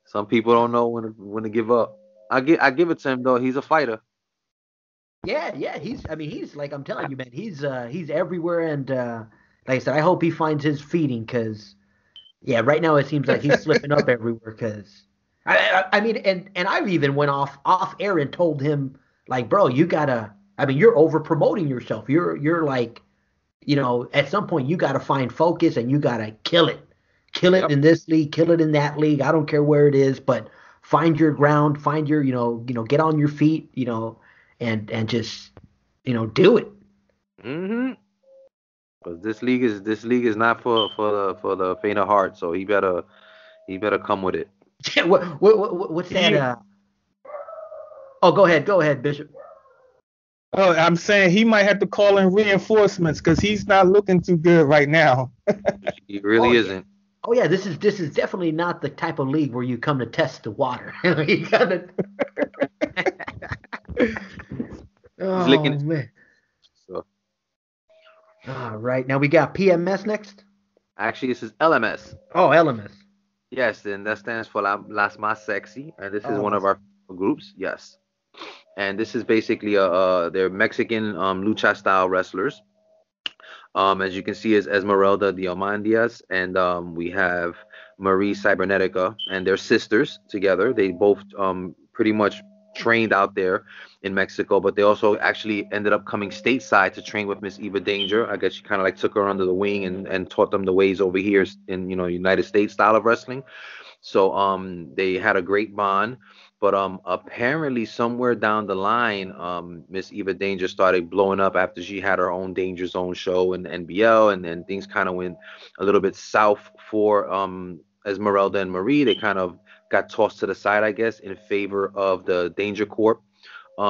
Some people don't know when to give up. I give it to him though. He's a fighter. yeah, yeah. I mean, he's like I'm telling you, man, he's everywhere, and like I said, I hope he finds his feeding because yeah, right now it seems like he's slipping up everywhere because I mean, and I've even went off air and told him like, bro, you gotta. I mean, you're over promoting yourself. You're like, at some point you gotta find focus and you gotta kill it Yep. in this league, kill it in that league. I don't care where it is, but find your ground, find your, get on your feet, and just, do it. Mm-hmm. Because this league is not for the faint of heart. So he better come with it. What's that? He, Oh, go ahead, Bishop. oh, I'm saying he might have to call in reinforcements because he's not looking too good right now. He Oh really yeah. isn't. Oh yeah, this is definitely not the type of league where you come to test the water. You gotta. He's licking Oh his. man. So All right, now we got PMS next. actually, this is LMS. Oh, LMS. Yes, and that stands for Las Más Sexy, and this is Oh, one of that's our groups. Yes, and this is basically they're Mexican lucha style wrestlers. As you can see, is Esmeralda Diamandias, and we have Marie Cybernetica, and they're sisters together. They both pretty much trained out there in Mexico, but they also actually ended up coming stateside to train with Miss Eva Danger. I guess she kind of like took her under the wing and taught them the ways over here in United States style of wrestling. So they had a great bond, but apparently somewhere down the line, Miss Eva Danger started blowing up after she had her own Danger Zone show in NBL, and then things kind of went a little bit south for Esmeralda and Marie. They kind of got tossed to the side, I guess, in favor of the Danger Corp,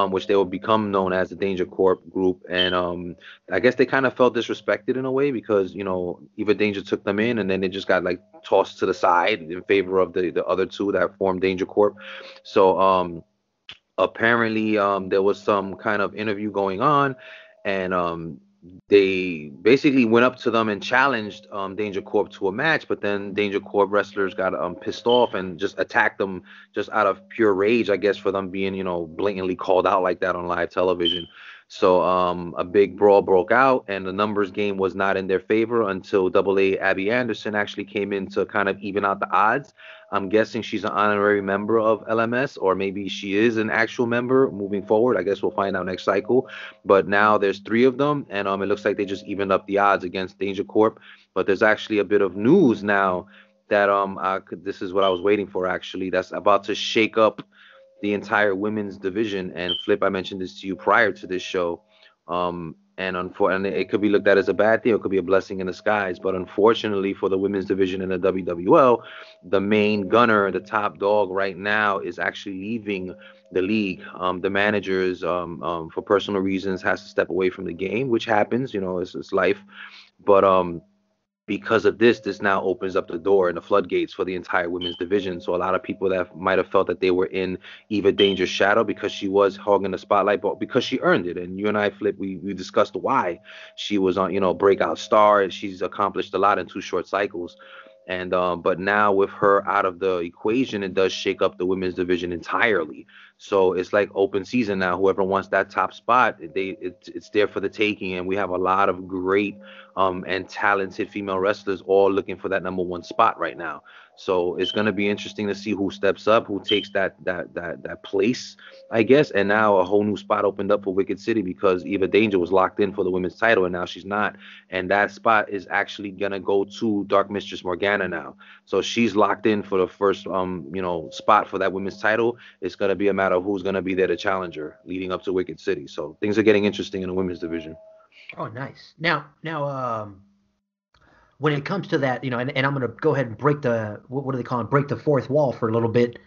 which they will become known as the Danger Corp group. And I guess they kind of felt disrespected in a way because Eva Danger took them in, and then they just got like tossed to the side in favor of the other two that formed Danger Corp. So apparently there was some kind of interview going on, and they basically went up to them and challenged Danger Corp to a match, but then Danger Corp wrestlers got pissed off and just attacked them just out of pure rage, I guess, for them being, blatantly called out like that on live television. So a big brawl broke out, and the numbers game was not in their favor until Double A Abby Anderson actually came in to kind of even out the odds. I'm guessing she's an honorary member of LMS, or maybe she is an actual member moving forward. I guess we'll find out next cycle. But now there's 3 of them, and it looks like they just evened up the odds against Danger Corp. But there's actually a bit of news now that this is what I was waiting for, actually. That's about to shake up the entire women's division. And Flip, I mentioned this to you prior to this show. And it could be looked at as a bad thing, or it could be a blessing in disguise. But unfortunately for the women's division in the WWL, the main gunner, the top dog right now, is actually leaving the league. The managers, for personal reasons, has to step away from the game, which happens. It's life. But because of this now opens up the door and the floodgates for the entire women's division. So a lot of people that might have felt that they were in Eva Danger's shadow because she was hogging the spotlight, but because she earned it. And you and I, Flip, we discussed why she was on, breakout star, and she's accomplished a lot in 2 short cycles. And but now with her out of the equation, it does shake up the women's division entirely. So it's like open season now. Whoever wants that top spot, it's there for the taking. And we have a lot of great and talented female wrestlers all looking for that number 1 spot right now. So it's going to be interesting to see who steps up, who takes that place, I guess. And now a whole new spot opened up for Wicked City because Eva Danger was locked in for the women's title, and now she's not. And that spot is actually going to go to Dark Mistress Morgana now. So she's locked in for the first spot for that women's title. It's going to be a matter of who's going to be there to challenge her leading up to Wicked City. So things are getting interesting in the women's division. Oh, nice. Now, when it comes to that, and I'm going to go ahead and break the what do they call it? Break the fourth wall for a little bit.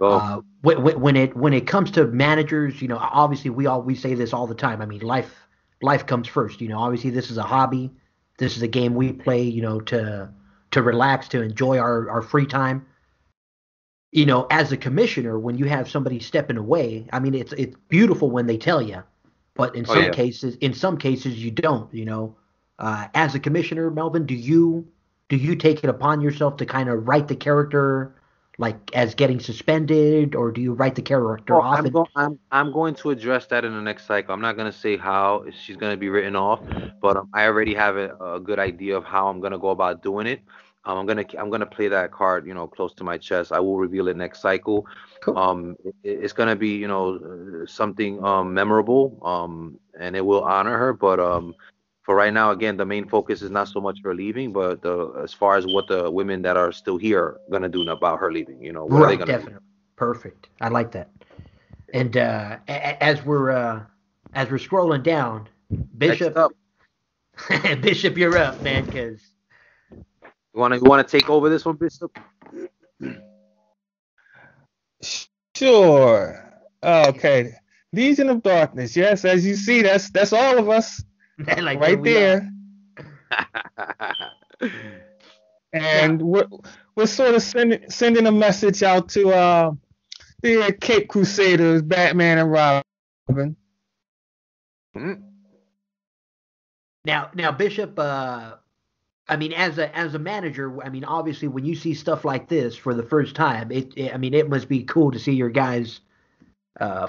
Oh. When it comes to managers, obviously we say this all the time. I mean, life comes first. Obviously this is a hobby. This is a game we play, to relax, to enjoy our free time. As a commissioner, when you have somebody stepping away, I mean, it's beautiful when they tell you, but in some cases you don't. As a commissioner, Melvin, do you take it upon yourself to kind of write the character like as getting suspended, or do you write the character off? I'm going to address that in the next cycle. I'm not going to say how she's going to be written off, but I already have a good idea of how I'm going to go about doing it. I'm gonna play that card, close to my chest. I will reveal it next cycle. Cool. It's gonna be, something memorable, and it will honor her. But for right now, again, the main focus is not so much her leaving, but as far as what the women that are still here are gonna do about her leaving. What are they gonna do? Perfect. I like that. And as we're scrolling down, Bishop, Bishop, you're up, man, because. You want to take over this one, Bishop? Sure. Okay. Legion of Darkness. Yes, as you see, that's all of us like right there. And we're sort of sending a message out to the Cape Crusaders, Batman and Robin. Mm-hmm. Now, Bishop. I mean, as a manager, I mean, obviously, when you see stuff like this for the first time, it must be cool to see your guys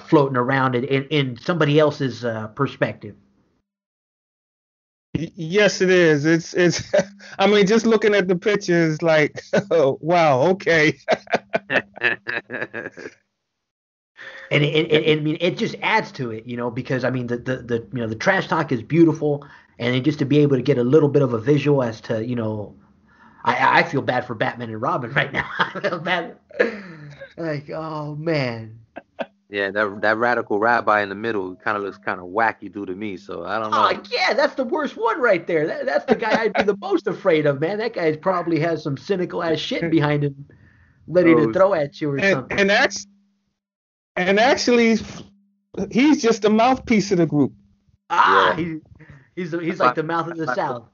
floating around in somebody else's perspective. Yes, it is. It's. I mean, just looking at the pictures, like, oh, wow, okay. And I mean, it just adds to it, because I mean, the trash talk is beautiful. And then just to be able to get a little bit of a visual as to, I feel bad for Batman and Robin right now. I feel bad. Like, oh, man. Yeah, that radical rabbi in the middle kind of looks kind of wacky to me, so I don't know. Oh, yeah, that's the worst one right there. That's the guy I'd be the most afraid of, man. That guy probably has some cynical-ass shit behind him ready to throw at you or something. And actually, he's just a mouthpiece of the group. Ah, yeah. He's like the mouth of the South.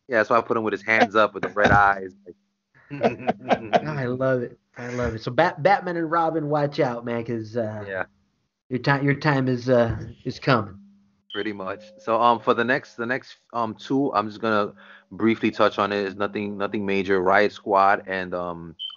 Yeah, that's why I put him with his hands up with the red eyes. I love it. So Batman and Robin, watch out, man, because your time is coming. Pretty much. So for the next two, I'm just gonna briefly touch on it. It's nothing major. Riot Squad and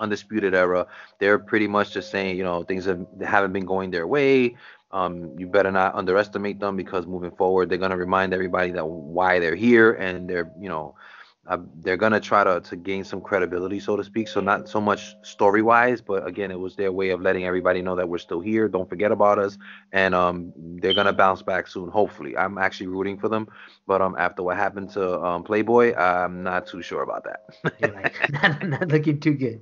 Undisputed Era. They're pretty much just saying, things haven't been going their way. You better not underestimate them because moving forward, they're gonna remind everybody that why they're here, and they're gonna try to gain some credibility, so to speak. So not so much story wise, but again, it was their way of letting everybody know that we're still here. Don't forget about us, and they're gonna bounce back soon. Hopefully, I'm actually rooting for them, but after what happened to Playboy, I'm not too sure about You're that. like not looking too good.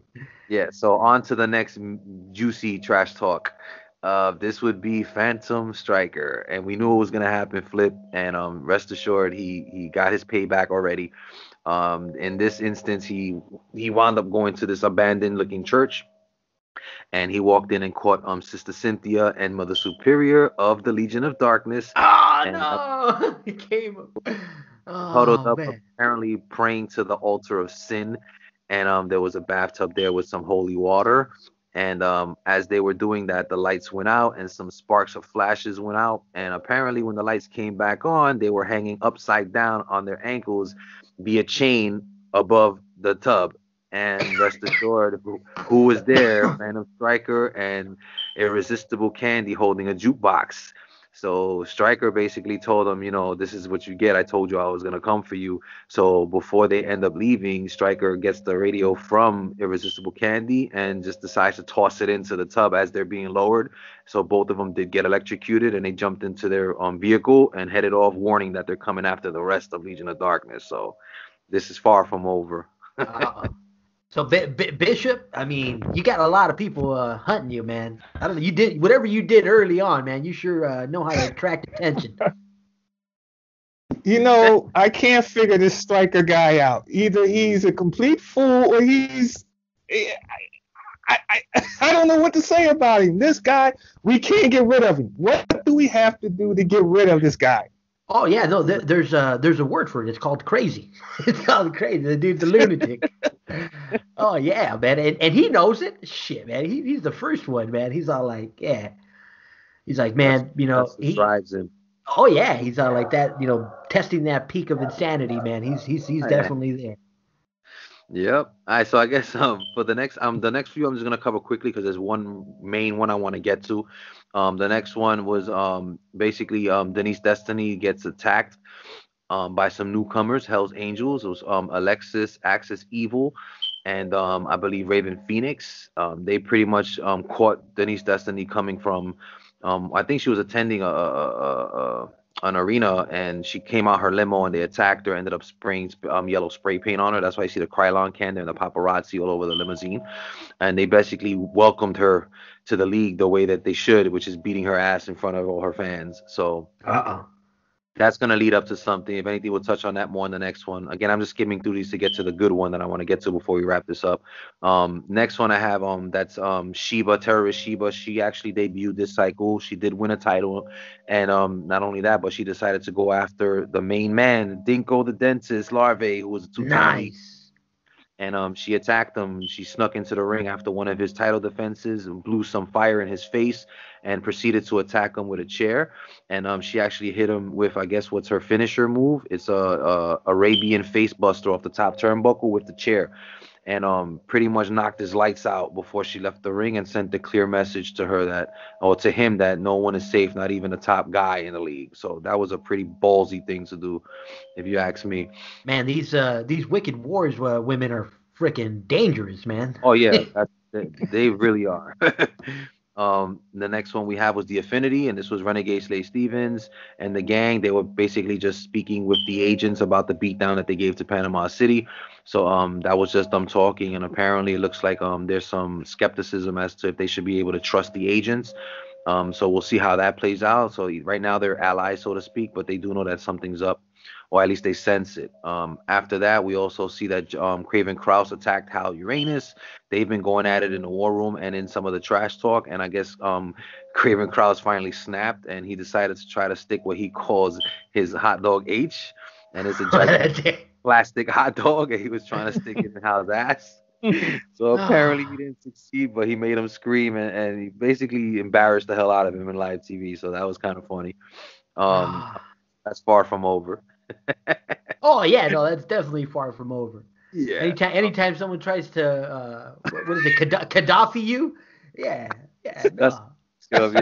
Yeah. So on to the next juicy trash talk. This would be Phantom Striker, and we knew it was gonna happen. Flip, and rest assured, he got his payback already. In this instance, he wound up going to this abandoned looking church, and he walked in and caught Sister Cynthia and Mother Superior of the Legion of Darkness, Oh and no! It came up. huddled Oh up, man. apparently praying to the altar of sin. And there was a bathtub there with some holy water. And as they were doing that, the lights went out and some sparks of flashes went out. And apparently, when the lights came back on, they were hanging upside down on their ankles via chain above the tub. And rest assured, who was there? Phantom Striker and Irresistible Candy holding a jukebox. So Stryker basically told him, this is what you get. I told you I was gonna come for you. So before they end up leaving, Stryker gets the radio from Irresistible Candy and just decides to toss it into the tub as they're being lowered. So both of them did get electrocuted, and they jumped into their vehicle and headed off, warning that they're coming after the rest of Legion of Darkness. So this is far from over. Uh-uh. So Bishop, I mean, you got a lot of people hunting you, man. I don't know. You did whatever you did early on, man. You sure know how to attract attention. I can't figure this striker guy out. Either he's a complete fool or he's. I don't know what to say about him. This guy, we can't get rid of him. What do we have to do to get rid of this guy? Oh yeah, no, there's a word for it. It's called crazy. It's called crazy. The dude's a lunatic. Oh yeah, man, and he knows it. Shit, man, he's the first one, man. He's all like, yeah. He's like, man, That's what he. drives him. Oh yeah, he's all like that. Testing that peak of insanity, man. He's definitely there. Yep. All right. So I guess for the next few I'm just gonna cover quickly because there's one main one I want to get to. The next one was basically Denise Destiny gets attacked by some newcomers, Hell's Angels. It was Alexis, Axis Evil, and I believe Raven Phoenix. They pretty much caught Denise Destiny coming from. I think she was attending an arena, and she came out her limo and they attacked her. Ended up spraying yellow spray paint on her. That's why you see the Krylon can and the paparazzi all over the limousine. And they basically welcomed her to the league the way that they should, which is beating her ass in front of all her fans. So Uh-uh. that's going to lead up to something. If anything, we'll touch on that more in the next one. Again, I'm just skimming through these to get to the good one that I want to get to before we wrap this up. Next one I have that's Shiva, terrorist Shiva. She actually debuted this cycle. She did win a title, and not only that, but she decided to go after the main man, Dinko the Dentist Larvae, who was a two-time Nice. and she attacked him. She snuck into the ring after one of his title defenses and blew some fire in his face and proceeded to attack him with a chair. And she actually hit him with, I guess, what's her finisher move? It's a Arabian face buster off the top turnbuckle with the chair. And pretty much knocked his lights out before she left the ring and sent a clear message to her or to him that no one is safe, not even the top guy in the league. So that was a pretty ballsy thing to do, if you ask me. Man, these Wicked Warz women are freaking dangerous, man. Oh yeah, they really are. The next one we have was the Affinity, and this was Renegade Slade Stevens and the gang. They were basically just speaking with the agents about the beatdown that they gave to Panama City. So that was just them talking, and apparently it looks like there's some skepticism as to if they should be able to trust the agents. So we'll see how that plays out. So right now they're allies, so to speak, but they do know that something's up, or at least they sense it. After that, we also see that Craven Kraus attacked Hal Uranus. They've been going at it in the war room and in some of the trash talk, and I guess Craven Kraus finally snapped, and he decided to try to stick what he calls his hot dog H, and it's a gigantic plastic hot dog, and he was trying to stick it in Hal's ass. So apparently he didn't succeed, but he made him scream, and he basically embarrassed the hell out of him in live TV. So that was kind of funny. That's far from over. Oh yeah, no, that's definitely far from over. Yeah. Anytime someone tries to what is it, Gaddafi you? Yeah, That's no.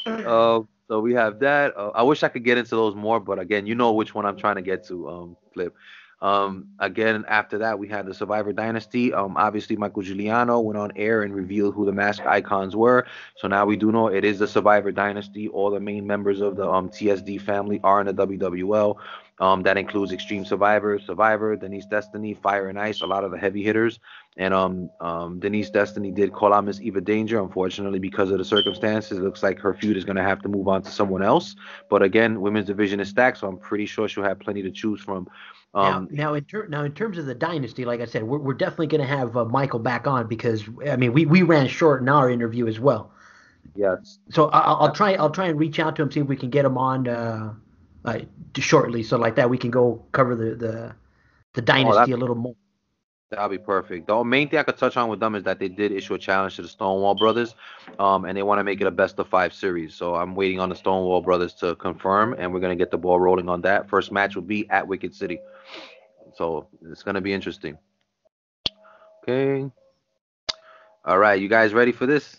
yeah. So we have that. I wish I could get into those more, but again, you know which one I'm trying to get to, Flip. Again, after that, we had the Survivor Dynasty. Obviously, Michael Giuliano went on air and revealed who the masked icons were. So now we do know it is the Survivor Dynasty. All the main members of the TSD family are in the WWL. That includes Extreme Survivor, Denise Destiny, Fire and Ice, a lot of the heavy hitters. And Denise Destiny did call out Miss Eva Danger. Unfortunately, because of the circumstances, it looks like her feud is going to have to move on to someone else. But again, women's division is stacked, so I'm pretty sure she'll have plenty to choose from. Now in terms of the dynasty, like I said, we're definitely going to have Michael back on because I mean we ran short in our interview as well. Yes. So I'll try and reach out to him, see if we can get him on shortly, so like that we can go cover the dynasty a little more. That'll be perfect. The main thing I could touch on with them is that they did issue a challenge to the Stonewall Brothers, and they want to make it a best of 5 series. So I'm waiting on the Stonewall Brothers to confirm, and we're gonna get the ball rolling on that. First match will be at Wicked City, so it's gonna be interesting. Okay. All right, you guys ready for this?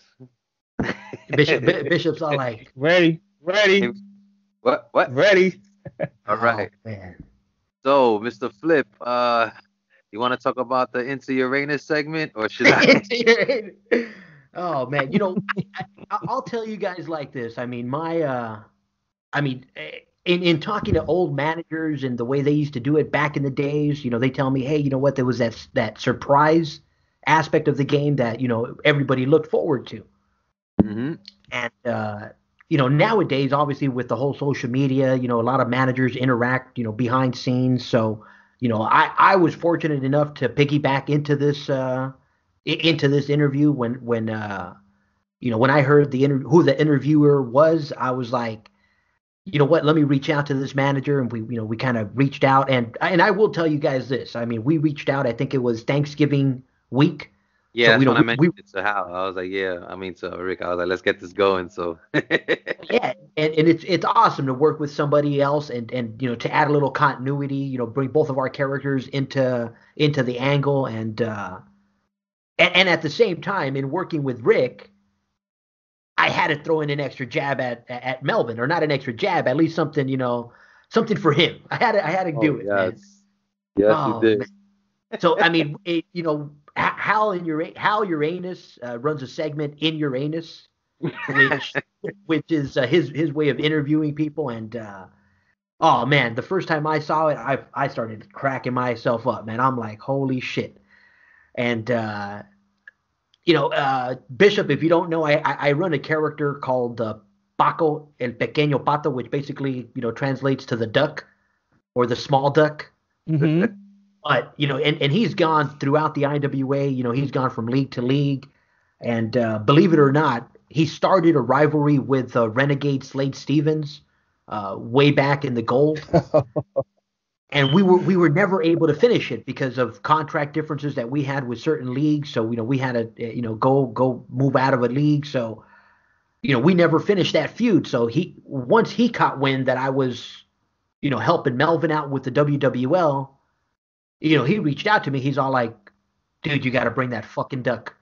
Bishop's all like ready. What? Ready. All right. Oh, man. So, Mr. Flip, you want to talk about the Into Uranus segment, or should I? Oh man, I'll tell you guys like this. I mean, in talking to old managers and the way they used to do it back in the days, they tell me, hey, you know what? There was that surprise aspect of the game that everybody looked forward to. Mm-hmm. And nowadays, obviously, with the whole social media, a lot of managers interact, behind scenes. So, I was fortunate enough to piggyback into this interview when I heard who the interviewer was, I was like, you know what? Let me reach out to this manager, and we kind of reached out, and I will tell you guys this. I mean, we reached out. I think it was Thanksgiving week. Yeah, so that's when I mentioned it to Hal. I was like, to Rick. I was like, let's get this going. So yeah, and it's awesome to work with somebody else and to add a little continuity. Bring both of our characters into the angle, and at the same time, in working with Rick, I had to throw in an extra jab at Melvin, or not an extra jab, at least something for him. I had to do it. Yes, man. You did. Man. So I mean, Hal Uranus runs a segment in Uranus, which is his way of interviewing people. And oh man, the first time I saw it, I started cracking myself up, man. I'm like, holy shit. And Bishop, if you don't know, I run a character called Paco el Pequeño Pato, which basically translates to the duck or the small duck. Mm-hmm. But and he's gone throughout the IWA. He's gone from league to league, and believe it or not, he started a rivalry with Renegade Slade Stevens way back in the gold, and we were never able to finish it because of contract differences that we had with certain leagues. So we had to go move out of a league. So we never finished that feud. So once he caught wind that I was helping Melvin out with the WWL. He reached out to me. He's all like, dude, you got to bring that fucking duck.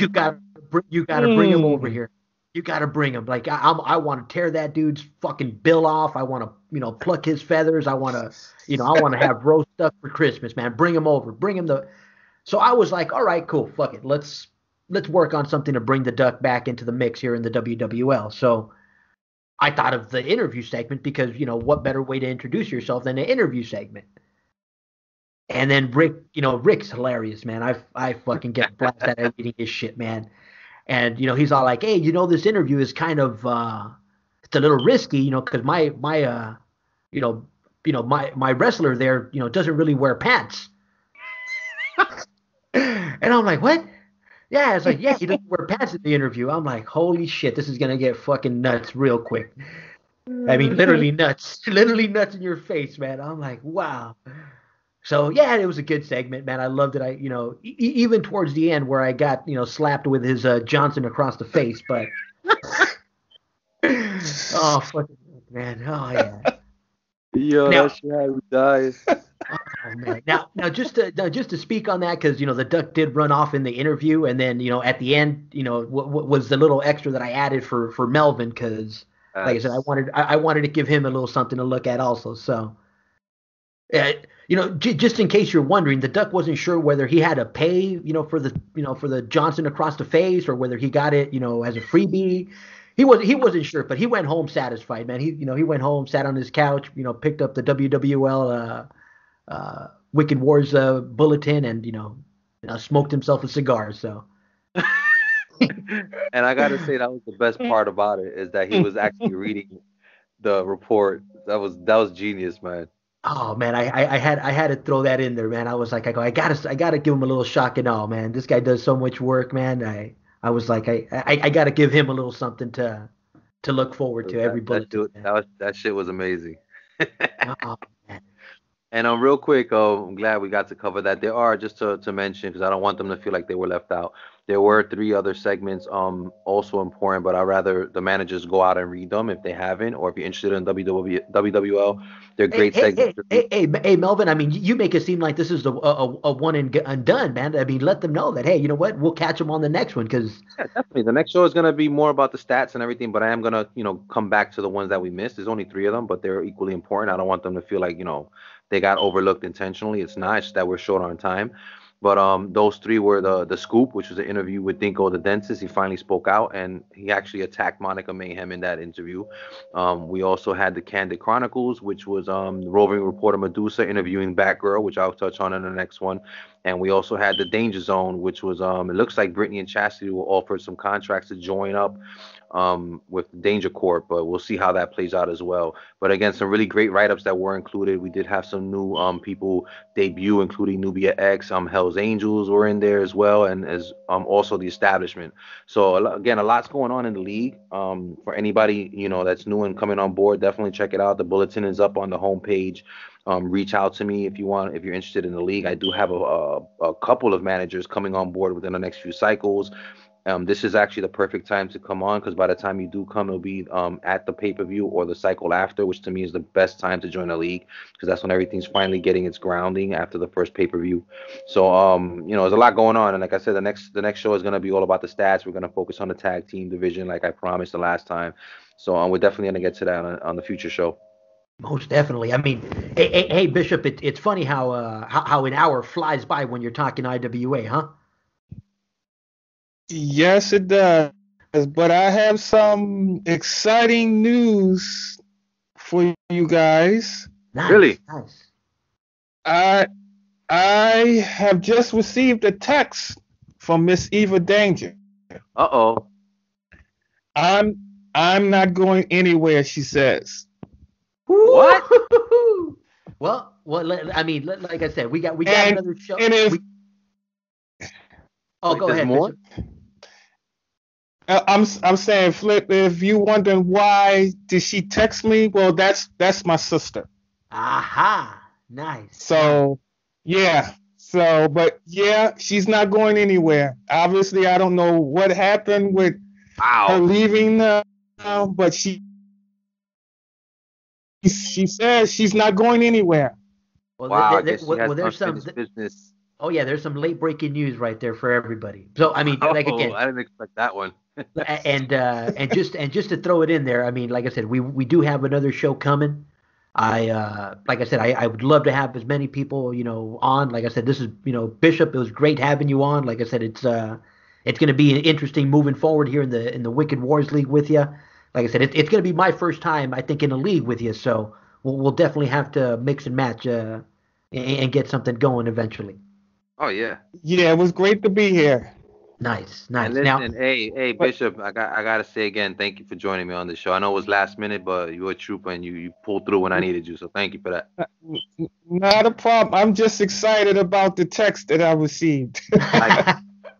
you got to bring him over here. You got to bring him. Like, I want to tear that dude's fucking bill off. I want to, pluck his feathers. I want to have roast duck for Christmas, man. Bring him over. Bring him So I was like, all right, cool. Fuck it. Let's work on something to bring the duck back into the mix here in the WWL. So I thought of the interview segment because, what better way to introduce yourself than an interview segment? And then Rick's hilarious, man. I fucking get blasted out of eating his shit, man. And he's all like, hey, this interview is kind of it's a little risky, because my wrestler there, doesn't really wear pants. And I'm like, what? Yeah, it's like, yeah, he doesn't wear pants in the interview. I'm like, holy shit, this is gonna get fucking nuts real quick. I mean, literally nuts in your face, man. I'm like, wow. So yeah, it was a good segment, man. I loved it. Even towards the end where I got slapped with his Johnson across the face, but Oh, fucking man. Oh yeah. Yo, Now, that shit had me dying. oh man. Now, just to speak on that, because the duck did run off in the interview, and then at the end, was the little extra that I added for Melvin, because like I said, I wanted to give him a little something to look at also. So, just in case you're wondering, the duck wasn't sure whether he had to pay, for the Johnson across the face, or whether he got it, as a freebie. He wasn't sure, but he went home satisfied, man. He went home, sat on his couch, picked up the WWL Wicked Warz bulletin, and smoked himself a cigar. So, And I gotta say that was the best part about it is that he was actually reading the report. That was genius, man. oh man, I had to throw that in there, man. I was like, I gotta give him a little shock and awe, man. This guy does so much work, man. I was like, I gotta give him a little something to look forward to every bulletin. That shit was amazing. Oh, man. And real quick, I'm glad we got to cover that. There are, just to mention, because I don't want them to feel like they were left out. There were 3 other segments also important, but I'd rather the managers go out and read them if they haven't, or if you're interested in WWL. They're great segments. Hey, Melvin. I mean, you make it seem like this is a one and done, man. I mean, let them know that, hey, you know what? We'll catch them on the next one, because Yeah, definitely. The next show is gonna be more about the stats and everything, but I am gonna, come back to the ones that we missed. There's only 3 of them, but they're equally important. I don't want them to feel like, they got overlooked intentionally. It's not. It's just that we're short on time. But those 3 were the scoop, which was an interview with Dinko the dentist. He finally spoke out, and he actually attacked Monica Mayhem in that interview. We also had the Candid Chronicles, which was roving reporter Medusa interviewing Batgirl, which I'll touch on in the next one. And we also had the Danger Zone, which was it looks like Britney and Chasity will offer some contracts to join up with Danger Corp, but we'll see how that plays out as well. But again, some really great write-ups that were included. We did have some new people debut, including Nubia X, Hell's Angels were in there as well, and as also the Establishment. So again, a lot's going on in the league. For anybody that's new and coming on board, definitely check it out. The bulletin is up on the homepage. Reach out to me if you're interested in the league. I do have a couple of managers coming on board within the next few cycles. This is actually the perfect time to come on, because by the time you do come, it'll be at the pay-per-view or the cycle after, which to me is the best time to join the league, because that's when everything's finally getting its grounding after the first pay-per-view. So there's a lot going on, and like I said, the next show is going to be all about the stats. We're going to focus on the tag team division, like I promised the last time. So we're definitely going to get to that on the future show. Most definitely. I mean, hey Bishop, it's funny how an hour flies by when you're talking IWA, huh? Yes, it does. But I have some exciting news for you guys. Nice, Really? Nice. I have just received a text from Miss Eva Danger. Uh-oh. I'm not going anywhere, she says. What? Well, I mean, like I said, we got another show. Go ahead, more? Bishop. I'm saying, Flip, if you wondering why did she text me, well, that's my sister. Aha, nice. So, yeah. So, but yeah, she's not going anywhere. Obviously, I don't know what happened with her leaving, but she says she's not going anywhere. Well, wow. There's some business. Oh yeah, there's some late breaking news right there for everybody. So I mean, like again, I didn't expect that one. and just to throw it in there, I mean, like I said, we do have another show coming. Like I said, I would love to have as many people on. Like I said, this is Bishop. It was great having you on. Like I said, it's going to be interesting moving forward here in the Wicked Warz League with you. Like I said, it's going to be my first time, I think, in a league with you. So we'll definitely have to mix and match and get something going eventually. Oh yeah. Yeah, it was great to be here. Nice. And listen, hey, Bishop, I gotta say again, thank you for joining me on the show. I know it was last minute, but you were a trooper and you pulled through when I needed you. So thank you for that. Not a problem. I'm just excited about the text that I received.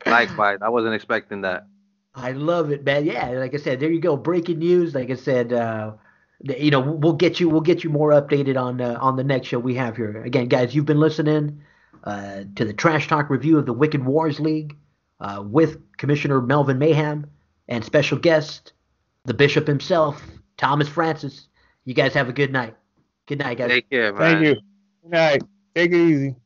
Likewise, I wasn't expecting that. I love it, man. Yeah, like I said, there you go. Breaking news. Like I said, we'll get you more updated on the next show we have here. Again, guys, you've been listening to the Trash Talk review of the Wicked Warz League with Commissioner Melvin Mayhem and special guest, the Bishop himself, Thomas Francis. You guys have a good night. Good night, guys. Take care, man. Thank you. Good night. Take it easy.